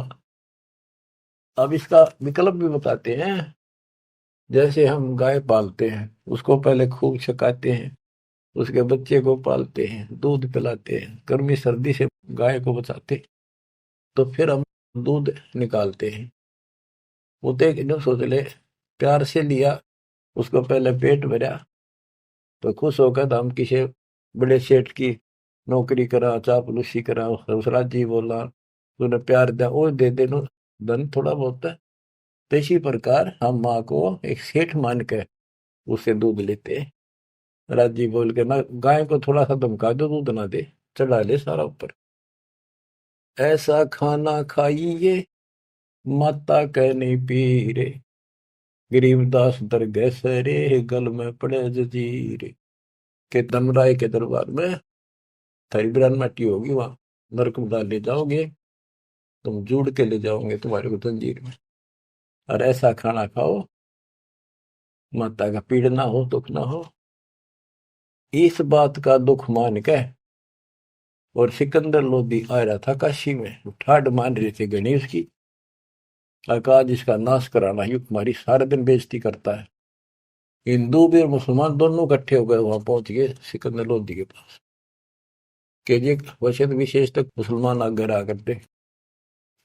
अब इसका विकल्प भी बताते हैं। जैसे हम गाय पालते हैं, उसको पहले खूब छकाते हैं, उसके बच्चे को पालते हैं, दूध पिलाते हैं, गर्मी सर्दी से गाय को बचाते, तो फिर हम दूध निकालते हैं। वो तो एक एकदम सोच ले, प्यार से लिया, उसको पहले पेट भरा, तो खुश होकर तो हम किसी बड़े सेठ की नौकरी करा, चापलूसी करा, दूसरा जी बोला, तूने प्यार दिया, वो दे दे नो धन थोड़ा बहुत है। तो इसी प्रकार हम माँ को एक सेठ मान के उससे दूध लेते हैं। राजी बोल के ना, गाय को थोड़ा सा धमका दो, दूध ना दे, चढ़ा ले सारा ऊपर। ऐसा खाना खाइए, माता कह नहीं पी रे, गरीबदास दरगह सरे, गल में पड़े जजीर। के धमराय के दरबार में थारी बिरान माटी होगी, वहां नरक में डाल ले जाओगे, तुम जुड़ के ले जाओगे तुम्हारे को जंजीर में। और ऐसा खाना खाओ, माता का पीड़ ना हो, दुख ना हो। इस बात का दुख मान के, और सिकंदर लोधी आ रहा था काशी में, ठाड मान रहे थे गणेश की, अकाज इसका नाश कराना, युग तुम्हारी सारा दिन बेइज्जती करता है। हिंदू भी और मुसलमान दोनों इकट्ठे हो गए, वहां पहुंच गए सिकंदर लोधी के पास, के जी वैसे तो विशेष तक मुसलमान आगे रहा करते,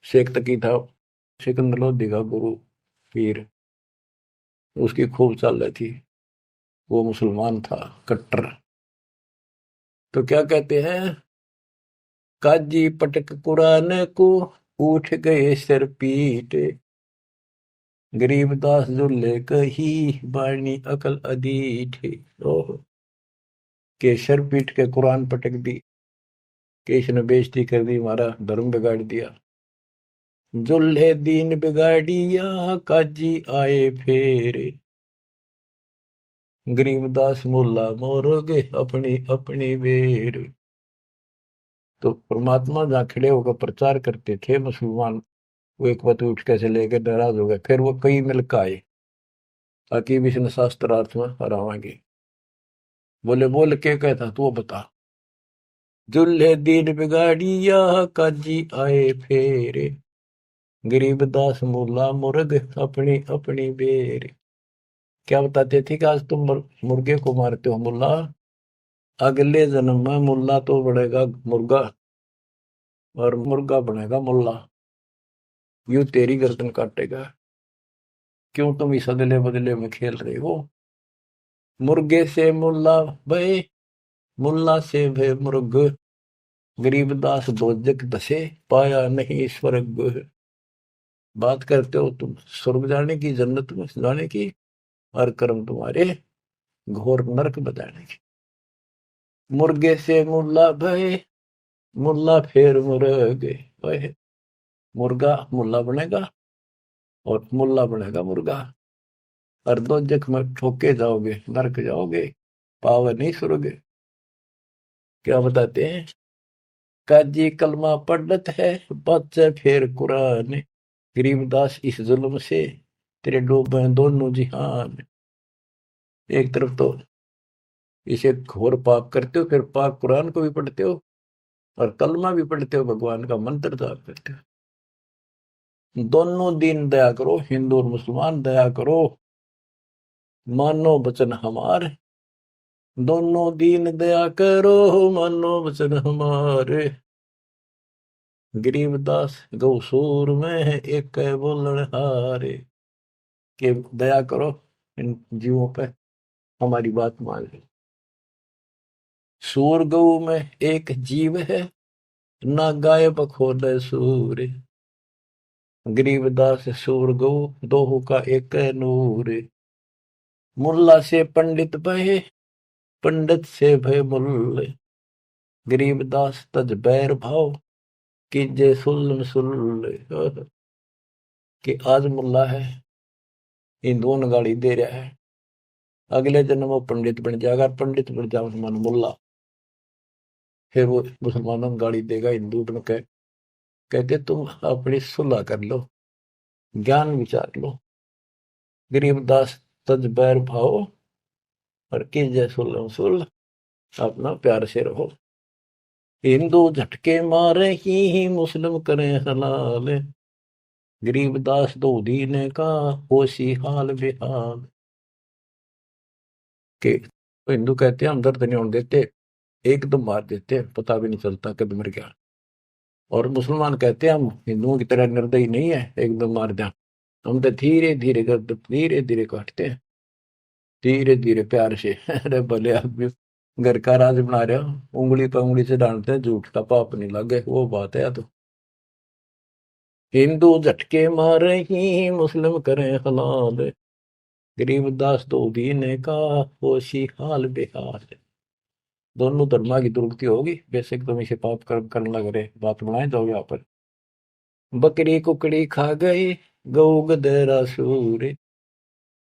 शेख तकी था सिकंदर लोधी का गुरु पीर, उसकी खूब चाल रही थी। वो मुसलमान था कट्टर। तो क्या कहते हैं, काजी पटक कुरान को, उठ गए सिर पीट, गरीबदास जो ले कही, बाणी अकल अदीठ। ओह, के सर पीट के कुरान पटक दी, के इसने बेइज्जती कर दी, हमारा धर्म बिगाड़ दिया। जुल्हे दीन बिगाड़िया, काजी आए फेरे, गरीबदास मुल्ला मोरोगे अपनी अपनी बेर। तो परमात्मा जहाँ खड़े होकर प्रचार करते थे मुसलमान, वो एक बात उठ के चले गए, नाराज हो गए। फिर वो कई मिलकर आए, ताकि विष्णु शास्त्रार्थ में हरावांगे। बोले बोल के कहता तू बता, जुल्हे दीन बिगाड़िया, काजी आए फेरे, गरीबदास मुल्ला मुर्ग अपनी अपनी बेर। क्या बताते थे कि आज तुम मुर्गे को मारते हो मुल्ला, अगले जन्म में मुल्ला तो बनेगा मुर्गा, और मुर्गा बनेगा मुल्ला, यूं तेरी गर्दन काटेगा। क्यों तुम इस अदले बदले में खेल रहे हो। मुर्गे से मुल्ला भय, मुल्ला से भय मुर्ग, गरीबदास दोजक दसे, पाया नहीं स्वर्ग। बात करते हो तुम स्वर्ग जाने की, जन्नत में जाने की, और कर्म तुम्हारे घोर नरक बताने की। मुर्गे से मुल्ला भय, मुल्ला फिर मुर्गे भय, मुर्गा मुल्ला बनेगा और मुल्ला बनेगा मुर्गा, और दोजख में ठोके जाओगे, नरक जाओगे, पावर नहीं सुरोगे। क्या बताते हैं, काजी कलमा पढ़त है, बच्चे फिर कुरान, गरीबदास इस जुल्म से तेरे डूबे दोनों जिहान। एक तरफ तो इसे घोर पाप करते हो, फिर पाक कुरान को भी पढ़ते हो, और कलमा भी पढ़ते हो, भगवान का मंत्र जाप करते हो। दोनों दिन दया करो, हिंदू और मुसलमान दया करो, मानो वचन हमारे, दोनों दीन दया करो, मानो वचन हमारे। गरीबदास गौसूर में है एक बोलन हारे, के दया करो इन जीवों पे, हमारी बात मान लो। सूर गौ में एक जीव है, ना गाय बखोद सूर, गरीबदास सूर गौ दोहू का एक नूर। मुल्ला से पंडित भय, पंडित से भय मुल्ले, गरीबदास तज बैर भाव, कीजे सुल्ल सुल्ल। कि आज मुल्ला है, हिंदुओं ने गाली दे रहा है, अगले जन्म वो पंडित बन जाएगा, पंडित बन जाओ मन मुल्ला, फिर वो मुसलमानों को गाली देगा, हिंदू बन के। कहते तुम अपनी सुलह कर लो, ज्ञान विचार लो। गरीबदास तज बैर भाव, और कीजे सुल्ल सुल्ल, अपना प्यार से रहो। हिंदू झटके मारे ही मुस्लिम करें हलाल, गरीबदास दो दीने का होशी हाल बेहाल। के हिंदू कहते हैं हम दर्द नहीं होने देते, एकदम मार देते, पता भी नहीं चलता कब मर गया। और मुसलमान कहते हैं हम हिंदुओं की तरह निर्दयी नहीं है, एकदम मार दें, हम तो धीरे धीरे गर्द धीरे धीरे काटते हैं, धीरे धीरे प्यार से। अरे भले आप भी घर का राज बना रहे हो, उंगली पर उंगली से डांटते हैं, झूठ का पाप नहीं लगे, वो बात है। तो हिंदू झटके मारे ही मुस्लिम करें हलाल, गरीबदास दो दीने का होशी हाल बेहाल। दोनों धर्मा की दुर्गति होगी, बेशक तुम इसे पाप कर्म करने लग रहे, बात बनाए जाओ यहाँ पर। बकरी कुकड़ी खा गए, गऊ गधेरा सूर,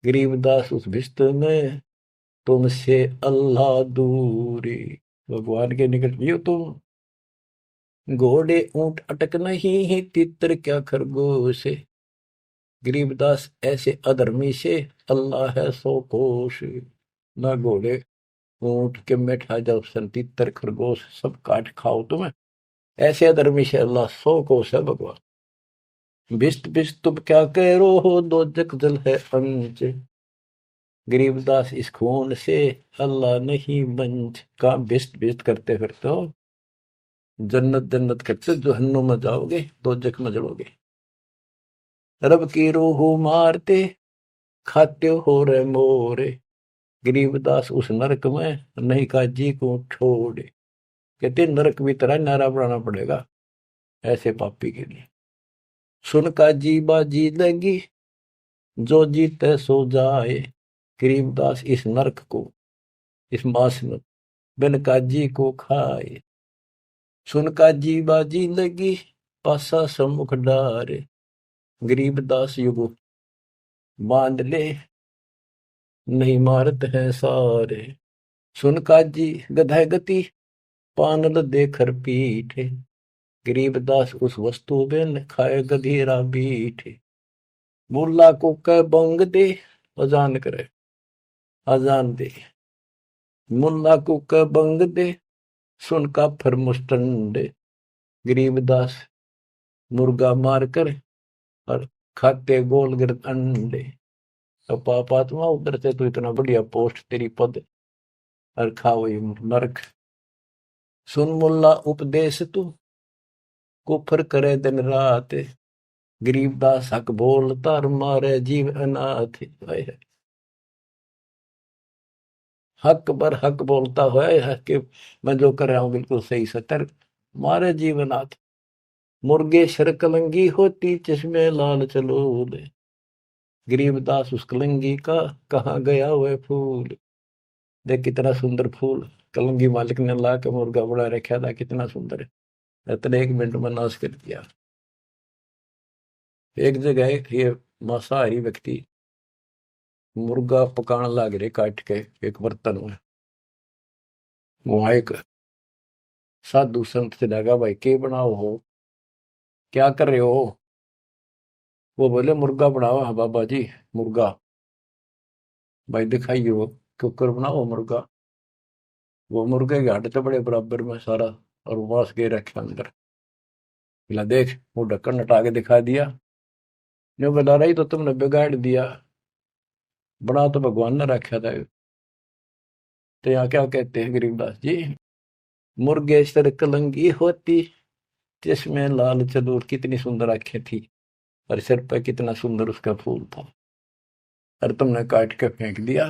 गरीबदास उस भिस्त में, तुमसे अल्लाह दूरी। भगवान के निकट भी हो तुम, घोड़े ऊंट अटक नहीं, तितर क्या खरगोश, गरीबदास ऐसे अधर्मी से, अल्लाह है सो कोश। ना घोड़े ऊंट के बैठा जाओ, सन तितर खरगोश सब काट खाओ तुम्हें, ऐसे अधर्मी से अल्लाह सो कोश है भगवान। भिष्ट भिष्ट तुम क्या कह रो हो, दो जग जल है अंच, गरीबदास इस खून से अल्लाह नहीं बंच। का भिष्ट भिष्ट करते फिरते हो, जन्नत जन्नत करते जहन्नुम में जाओगे, दो जग में जलोगे। रब की रूह मारते खाते हो रे मोरे। गरीबदास उस नरक में नहीं काजी को छोड़े। कहते नरक भी तरह नारा बनाना पड़ेगा ऐसे पापी के लिए। सुन काजी बाजी लगी जो जीते सो जाए। गरीबदास इस नरक को, इस मास में बिन काजी को खाए। सुन काजी बाजी लगी पासा सम्मुख डारे। गरीबदास युग बांध ले नहीं मारत है सारे। सुन काजी गधा गति पानल देकर पीठे। गरीबदास उस वस्तु बिन खाए गधीरा बीठे। मुल्ला को कह बंग दे अजान करे, अजान दे। मुल्ला को कह बंग दे सुन का फिर मुस्टंडे। गरीबदास मुर्गा मार कर और खाते गोल गिरद अंडे। तो पापात्मा उधर से तो इतना बढ़िया पोस्ट तेरी पद और खाओ ये नरक। सुन मुल्ला उपदेश तू कुफर करे दिन रात। गरीबदास हक बोलता और मारे जीव अनाथ। हक पर हक बोलता है कि मैं जो कर रहा हूं बिल्कुल सही सतर मारे जीव अनाथ। मुर्गे शर कलंगी होती चश्मे लाल चलो दे। गरीबदास उस कलंगी का कहाँ गया वह फूल। देख कितना सुंदर फूल कलंगी मालिक ने ला के मुर्गा बड़ा रखा था, कितना सुंदर है। इतने 1 मिनट में नाश कर दिया। एक जगह ये मांसाहारी व्यक्ति मुर्गा पकाने लग रहे काट के एक बर्तन में। वहां एक साधु संत से लगा, भाई के बनाओ हो, क्या कर रहे हो। वो बोले मुर्गा बनाओ। हाँ बाबा जी मुर्गा। भाई दिखाइए वो कुकर बनाओ मुर्गा। वो मुर्गे के हड्डी तो बड़े बराबर में सारा और मांस गे रखे अंदर। बोला देख वो ढक्कन हटा के दिखा दिया। जो बता रही तो तुमने बिगाड़ दिया, बना तो भगवान ने रखा था। तो यहाँ क्या कहते हैं गरीबदास जी, मुर्गे सर कलंगी होती जिसमें लाल चदूर। कितनी सुंदर आंखें थी और सिर पर कितना सुंदर उसका फूल था, और तुमने काट के फेंक दिया।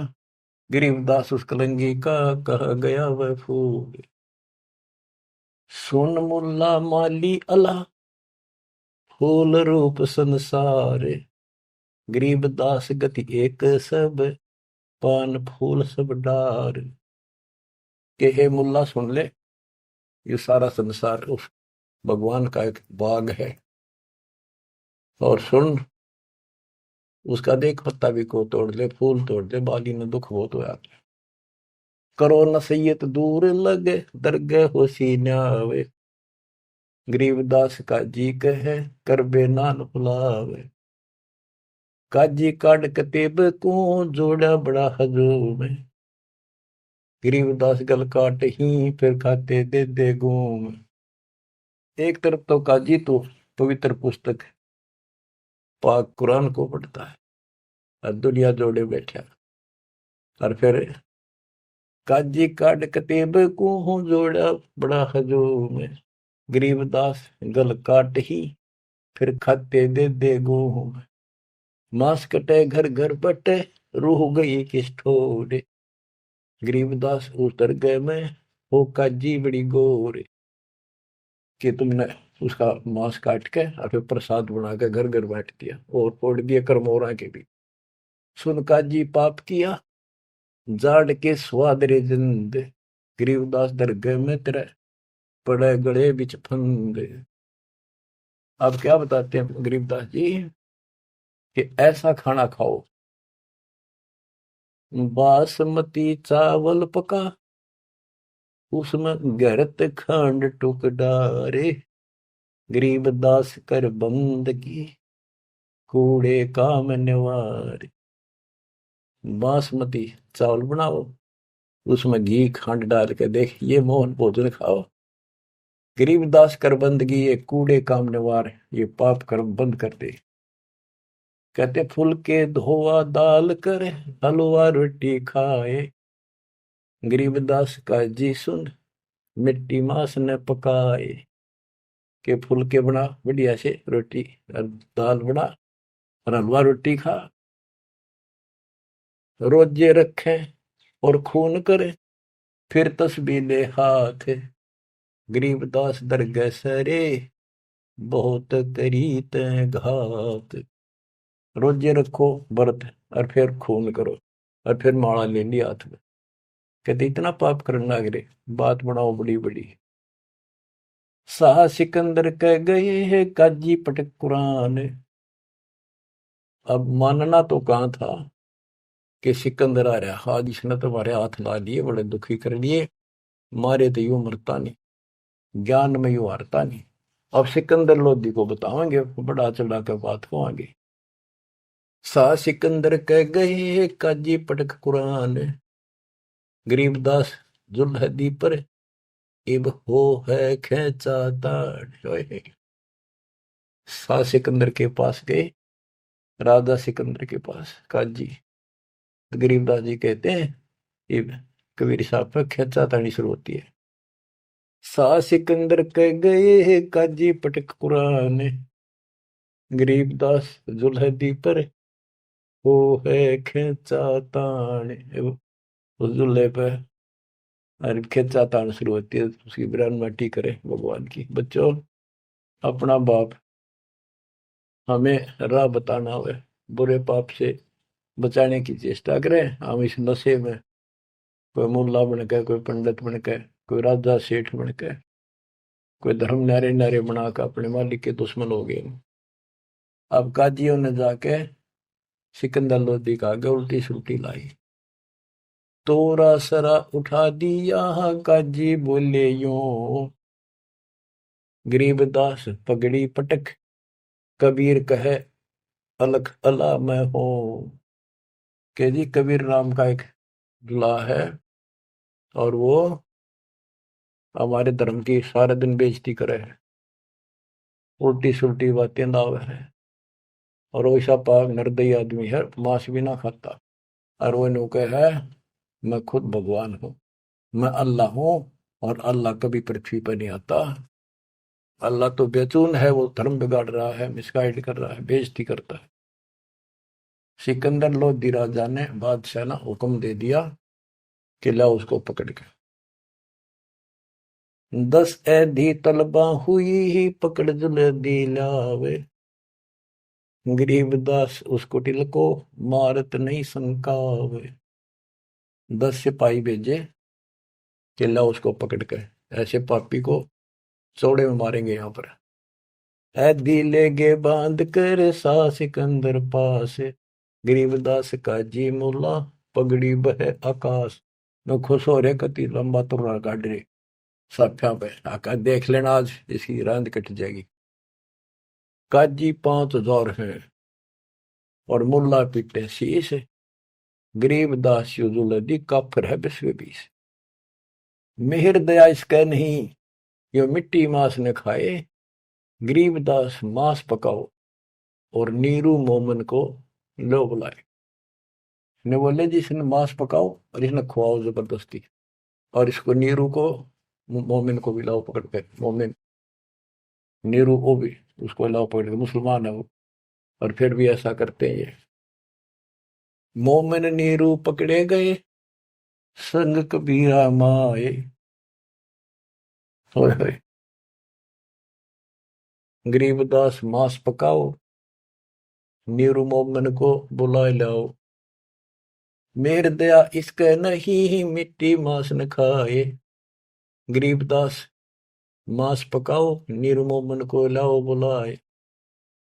गरीबदास उस कलंगी का कहा गया वह फूल। सुन मुल्ला माली अला फूल रूप संसारे। गरीबदास गति एक सब पान फूल सब डार। के हे मुल्ला सुन ले, ये सारा संसार उस भगवान का एक बाग है। और सुन उसका देख पत्ता भी को तोड़ ले, फूल तोड़ ले, बाली में दुख बहुत होया। करो नसीहत दूर लगे दरगे हो सीन्यावे। गरीबदास का जी कहे कर बे नान फुलावे। काजी काट कतेब को जोड़ा बड़ा हजूम। गरीबदास गल काट ही फिर खाते दे दे घूम। एक तरफ तो काजी तो पवित्र पुस्तक पाक कुरान को पढ़ता है और दुनिया जोड़े बैठा, और फिर काजी काट कतेब को जोड़ा बड़ा हजूम। गरीबदास गल काट ही फिर खाते दे दे घूम। मांस कटे घर घर बटे रूह गई किस ठोरे। गरीबदास उतर गए मैं हो काजी बड़ी गोरे। कि तुमने उसका मांस काट के और फिर प्रसाद बना के घर घर बैठ दिया और फोड़ दिए करमोरा के भी। सुन काजी पाप किया जाड़ के स्वाद रे जिंद। गरीबदास दरगाह में तेरे पड़े गड़े बिच फंद। अब क्या बताते हैं गरीबदास जी कि ऐसा खाना खाओ, बासमती चावल पका उसमें गरत खंड टुक डारे। गरीबदास कर बंदगी कूड़े काम निवारे। बासमती चावल बनाओ, उसमें घी खंड डाल के देख ये मोहन भोजन खाओ। गरीबदास कर बंदगी ये कूड़े काम निवार, ये पाप कर्म बंद कर दे। कहते फुल के धोआ दाल कर हलवा रोटी खाए। गरीबदास का जी सुन मिट्टी मांस न पकाए। के फुल के बना बढ़िया से रोटी और दाल बना और हलवा रोटी खा, रोजे रखे और खून करे, फिर तस्बीह ले हाथ, गरीबदास दरगह सरे, बहुत करी तैं घात। रोजे रखो व्रत और फिर खून करो और फिर माला ले ली हाथ में। कहते इतना पाप करने लग रहे, बात बनाओ बड़ी बड़ी। शाह सिकंदर कह गए है काजी पटक कुरान। अब मानना तो कहाँ था कि सिकंदर आ रहा, आज इसने तुम्हारे हाथ ला लिए, बड़े दुखी कर लिए, मारे तो यूं मरता नहीं, ज्ञान में यूं हारता नहीं। अब सिकंदर लोधी को बताएंगे, बड़ा चढ़ा कर बात को आगे। शाह सिकंदर कह गए है काजी पटक कुरान, गरीबदास जुल्हदी पर इब हो है खेचा ताड़। शाह सिकंदर के पास गए, राजा सिकंदर के पास काजी। गरीबदास जी कहते हैं ये कबीर साहब पर खेचातानी शुरू होती है। शाह सिकंदर कह गए है काजी पटक कुरान, गरीबदास जुल्हदी पर वो है खेचातान। उस जुल्हे पर और खेचातान शुरू होती है, उसकी बयान माटी करे भगवान की। बच्चों, अपना बाप हमें राह बताना हुए, बुरे पाप से बचाने की चेष्टा करें। हम इस नशे में कोई मुल्ला बन के, कोई पंडित बन के, कोई राजा सेठ बन के, कोई धर्म नारे नारे बना कर अपने मालिक के दुश्मन हो गए। अब काजियों ने जाके सिकंदर लोधी का आगे उल्टी सुल्टी लाई। तोरा सरा उठा दिया काजी बोले यूं, गरीबदास पगड़ी पटक, कबीर कहे अलख अला मैं हूं। के जी कबीर नाम का एक दुल्हा है और वो हमारे धर्म की सारे दिन बेइज्जती करे है, उल्टी सुल्टी बातें लावे है, और वैसा पाक निर्दयी आदमी है, मांस भी ना खाता। और वो नु कहे है मैं खुद भगवान हूँ, मैं अल्लाह हूँ, और अल्लाह कभी पृथ्वी पर नहीं आता। अल्लाह तो बेचून है, वो धर्म बिगाड़ रहा है, मिसगाइड कर रहा है, बेइज्जती करता है। सिकंदर लोधी राजा ने बादशाह ने हुक्म दे दिया कि ला उसको पकड़ के 10 ऐधी तलबा हुई ही पकड़ जुल्दी लावे, गरीबदास उसको टिलको मारत नहीं संकावे। 10 सिपाही भेजे कि ला उसको पकड़ के ऐसे पापी को चौड़े में मारेंगे यहाँ पर। ऐदी लेगे बांध कर सा सिकंदर पास, गरीबदास का जी मुल्ला पगड़ी बह आकाश। मैं खुश हो रहे, कति लंबा तुर्रा काट रहे साफिया पे आका, देख लेना आज इसकी रांद कट जाएगी। काजी 5000 है और मुल्ला पीटे शीश, गरीबदास युजुलदी काफिर है 20 मेहर दया इसका नहीं, यो मिट्टी मांस न खाए, गरीबदास मांस पकाओ और नीरू मोमन को लो बुलाए। ने बोले जी इसने मांस पकाओ और इसने खुआओ जबरदस्ती, और इसको नीरू को मोमिन को भी लाओ पकड़ के। मोमिन नीरू को भी उसको लाओ पकड़ के, मुसलमान है वो, और फिर भी ऐसा करते हैं ये। मोमिन नीरू पकड़े गए, संग कबीरा माए। होए होए, गरीबदास मांस पकाओ, नीरू मोमिन को बुला लाओ, मेर दया इसके नहीं मिट्टी मांस न खाए। गरीबदास मांस पकाओ, नीरू मोमन को लाओ बुलाए।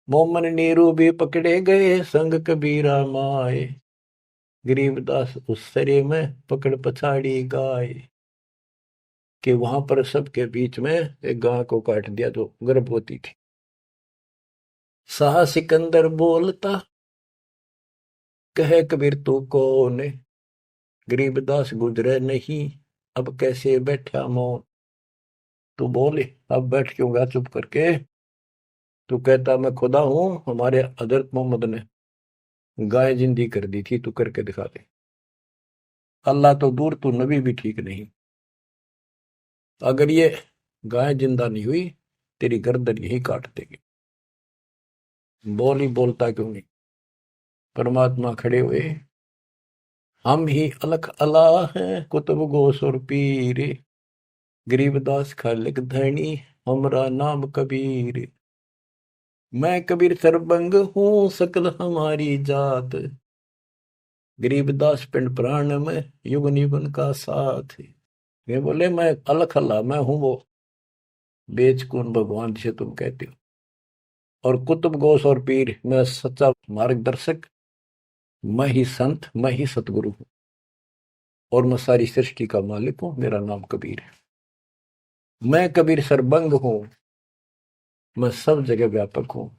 मोमन नीरू भी पकड़े गए, संग कबीरा माए, गरीबदास उस सरे में पकड़ पछाड़ी गाय। कि वहां पर सबके बीच में एक गाय को काट दिया जो गर्भवती थी। शाह सिकंदर बोलता कहे कबीर तू कौन, गरीबदास गुजरे नहीं अब कैसे बैठा मौन। तू बोले अब बैठ क्यों गया चुप करके, तू कहता मैं खुदा हूं, हमारे हजरत मोहम्मद ने गाय जिंदी कर दी थी, तू करके दिखा दे। अल्लाह तो दूर, तू नबी भी ठीक नहीं। अगर ये गाय जिंदा नहीं हुई, तेरी गर्दन यही काट देगी। बोल ही बोलता क्यों नहीं। परमात्मा खड़े हुए, हम ही अलख अला हैं कुतुब गोस और पीर, गरीबदास खालिक धनी हमरा नाम कबीर। मैं कबीर सरबंग हूँ सकल हमारी जात, गरीबदास पिंड प्राण में युगन युगन का साथ। ये बोले मैं अलख अल्लाह, मैं हूं वो बेचकुन भगवान जिसे तुम कहते हो, और कुतुब गोस और पीर, मैं सच्चा मार्गदर्शक, मैं ही संत, मैं ही सतगुरु हूं, और मैं सारी सृष्टि का मालिक हूं, मेरा नाम कबीर है। मैं कबीर सरबंग हूं, मैं सब जगह व्यापक हूं,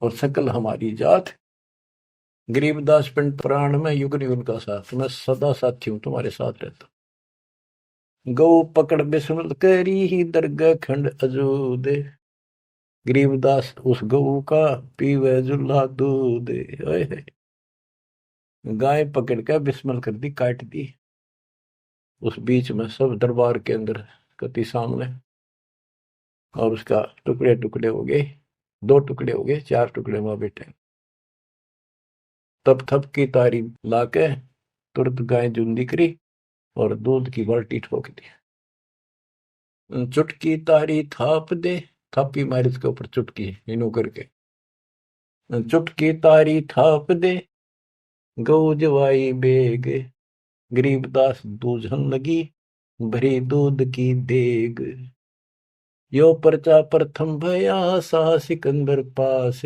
और सकल हमारी जात, गरीबदास पिंड प्राण में युग युग का साथ, मैं सदा साथी हूं, तुम्हारे साथ रहता। गौ पकड़ बिस्मल करी ही दरगाह खंड अजूद, गरीबदास उस गऊ का पीवे जुल्ला दूध। गाय पकड़ कर बिस्मल कर दी, काट दी, उस बीच में सब दरबार के अंदर कति सामने, और उसका टुकड़े टुकड़े हो गए, 2 टुकड़े हो गए, 4 टुकड़े वहां बैठे। तब थप की तारी लाके तुरंत गाय जूंदी करी और दूध की बाल्टी ठोक दी। चुटकी तारी थाप दे, थापी मारी उसके ऊपर चुटकी इनो करके, चुटकी तारी थाप दे, गऊ जवाई बेग, गरीबदास दूझन लगी भरी दूध की देग। यो पर्चा प्रथम भया सा सिकंदर पास,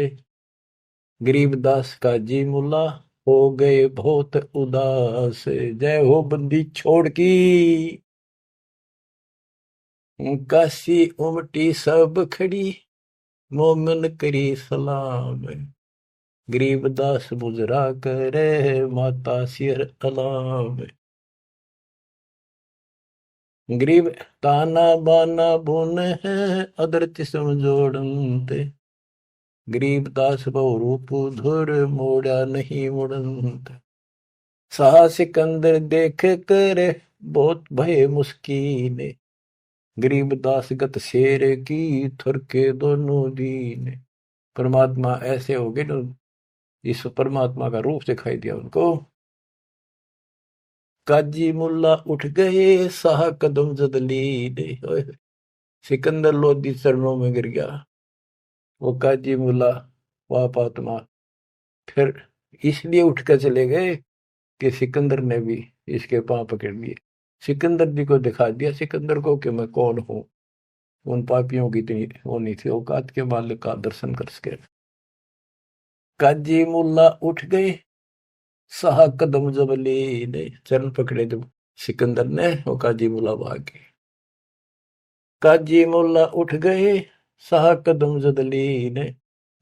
गरीबदास का जी मुला हो गए बहुत उदास। जय हो बंदी छोड़ की, काशी उमटी सब खड़ी, मोमन करी सलाम, गरीबदास मुजरा करे माता सिर अलाम। गरीब ताना बाना बुन है अदरति समझोड़ते, गरीबदास बहु रूप धुर मोड़ा नहीं मुड़ंत। साहा सिकंदर देख कर बहुत भय मुस्कीन, गरीबदास गत शेर की थुरके दोनों दीन। परमात्मा ऐसे हो गए ना, इस परमात्मा का रूप दिखाई दिया उनको। काजी मुल्ला उठ गए साहा कदम जदली, सिकंदर लोधी चरणों में गिर गया। वो काजी मुल्ला वाप आत्मा फिर इसलिए उठ कर चले गए कि सिकंदर ने भी इसके पांव पकड़ लिए, सिकंदर जी को दिखा दिया सिकंदर को कि मैं कौन हूं। उन पापियों की इतनी वो नहीं थी औकात के मालिक का दर्शन कर सके। काजी मुल्ला उठ गए साहा कदम जबली ने, चरण पकड़े जब सिकंदर ने, वो काजी मुल्ला भाग गए। काजी मुल्ला उठ गए साहा कदम जदली ने,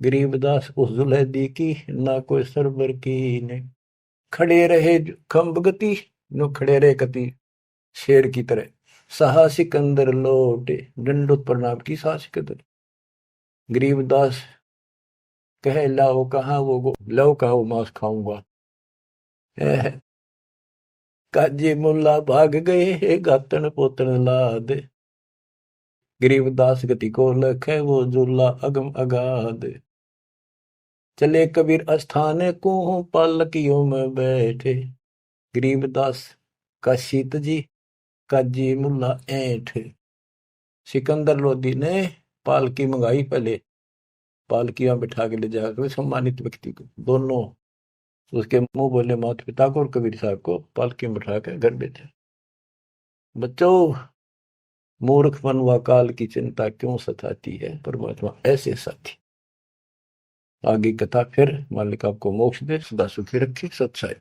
गरीबदास उस जुलैदी की ना कोई सरबर की ने। खड़े रहे खम्ब गति, नो खड़े रहे कति शेर की तरह। साहा सिकंदर लौटे दंडोत प्रणाम की, साहा सिकंदर। गरीबदास कहे लाओ कहाँ वो, लाओ कहाँ वो मांस खाऊंगा। काजी मुल्ला भाग गए गातन पोतन लाद, गरीबदास गति को लखे वो जुल्ला अगम अगाध। चले कबीर अस्थान को पालकियों में बैठे, गरीबदास का शीत जी काजी मुल्ला ऐठ। सिकंदर लोधी ने पालकी मंगाई, पहले पालकियां बिठा के ले जाकर सम्मानित व्यक्ति को, दोनों उसके मुंह बोले माता पिता को और कबीर साहब को पालकी में बिठा कर घर भेजा। बच्चों, मूर्खपन व काल की चिंता क्यों सताती है, परमात्मा ऐसे साथी। आगे कथा फिर, मालिक आपको मोक्ष दे, सदा सुखी रखे, सत्साई।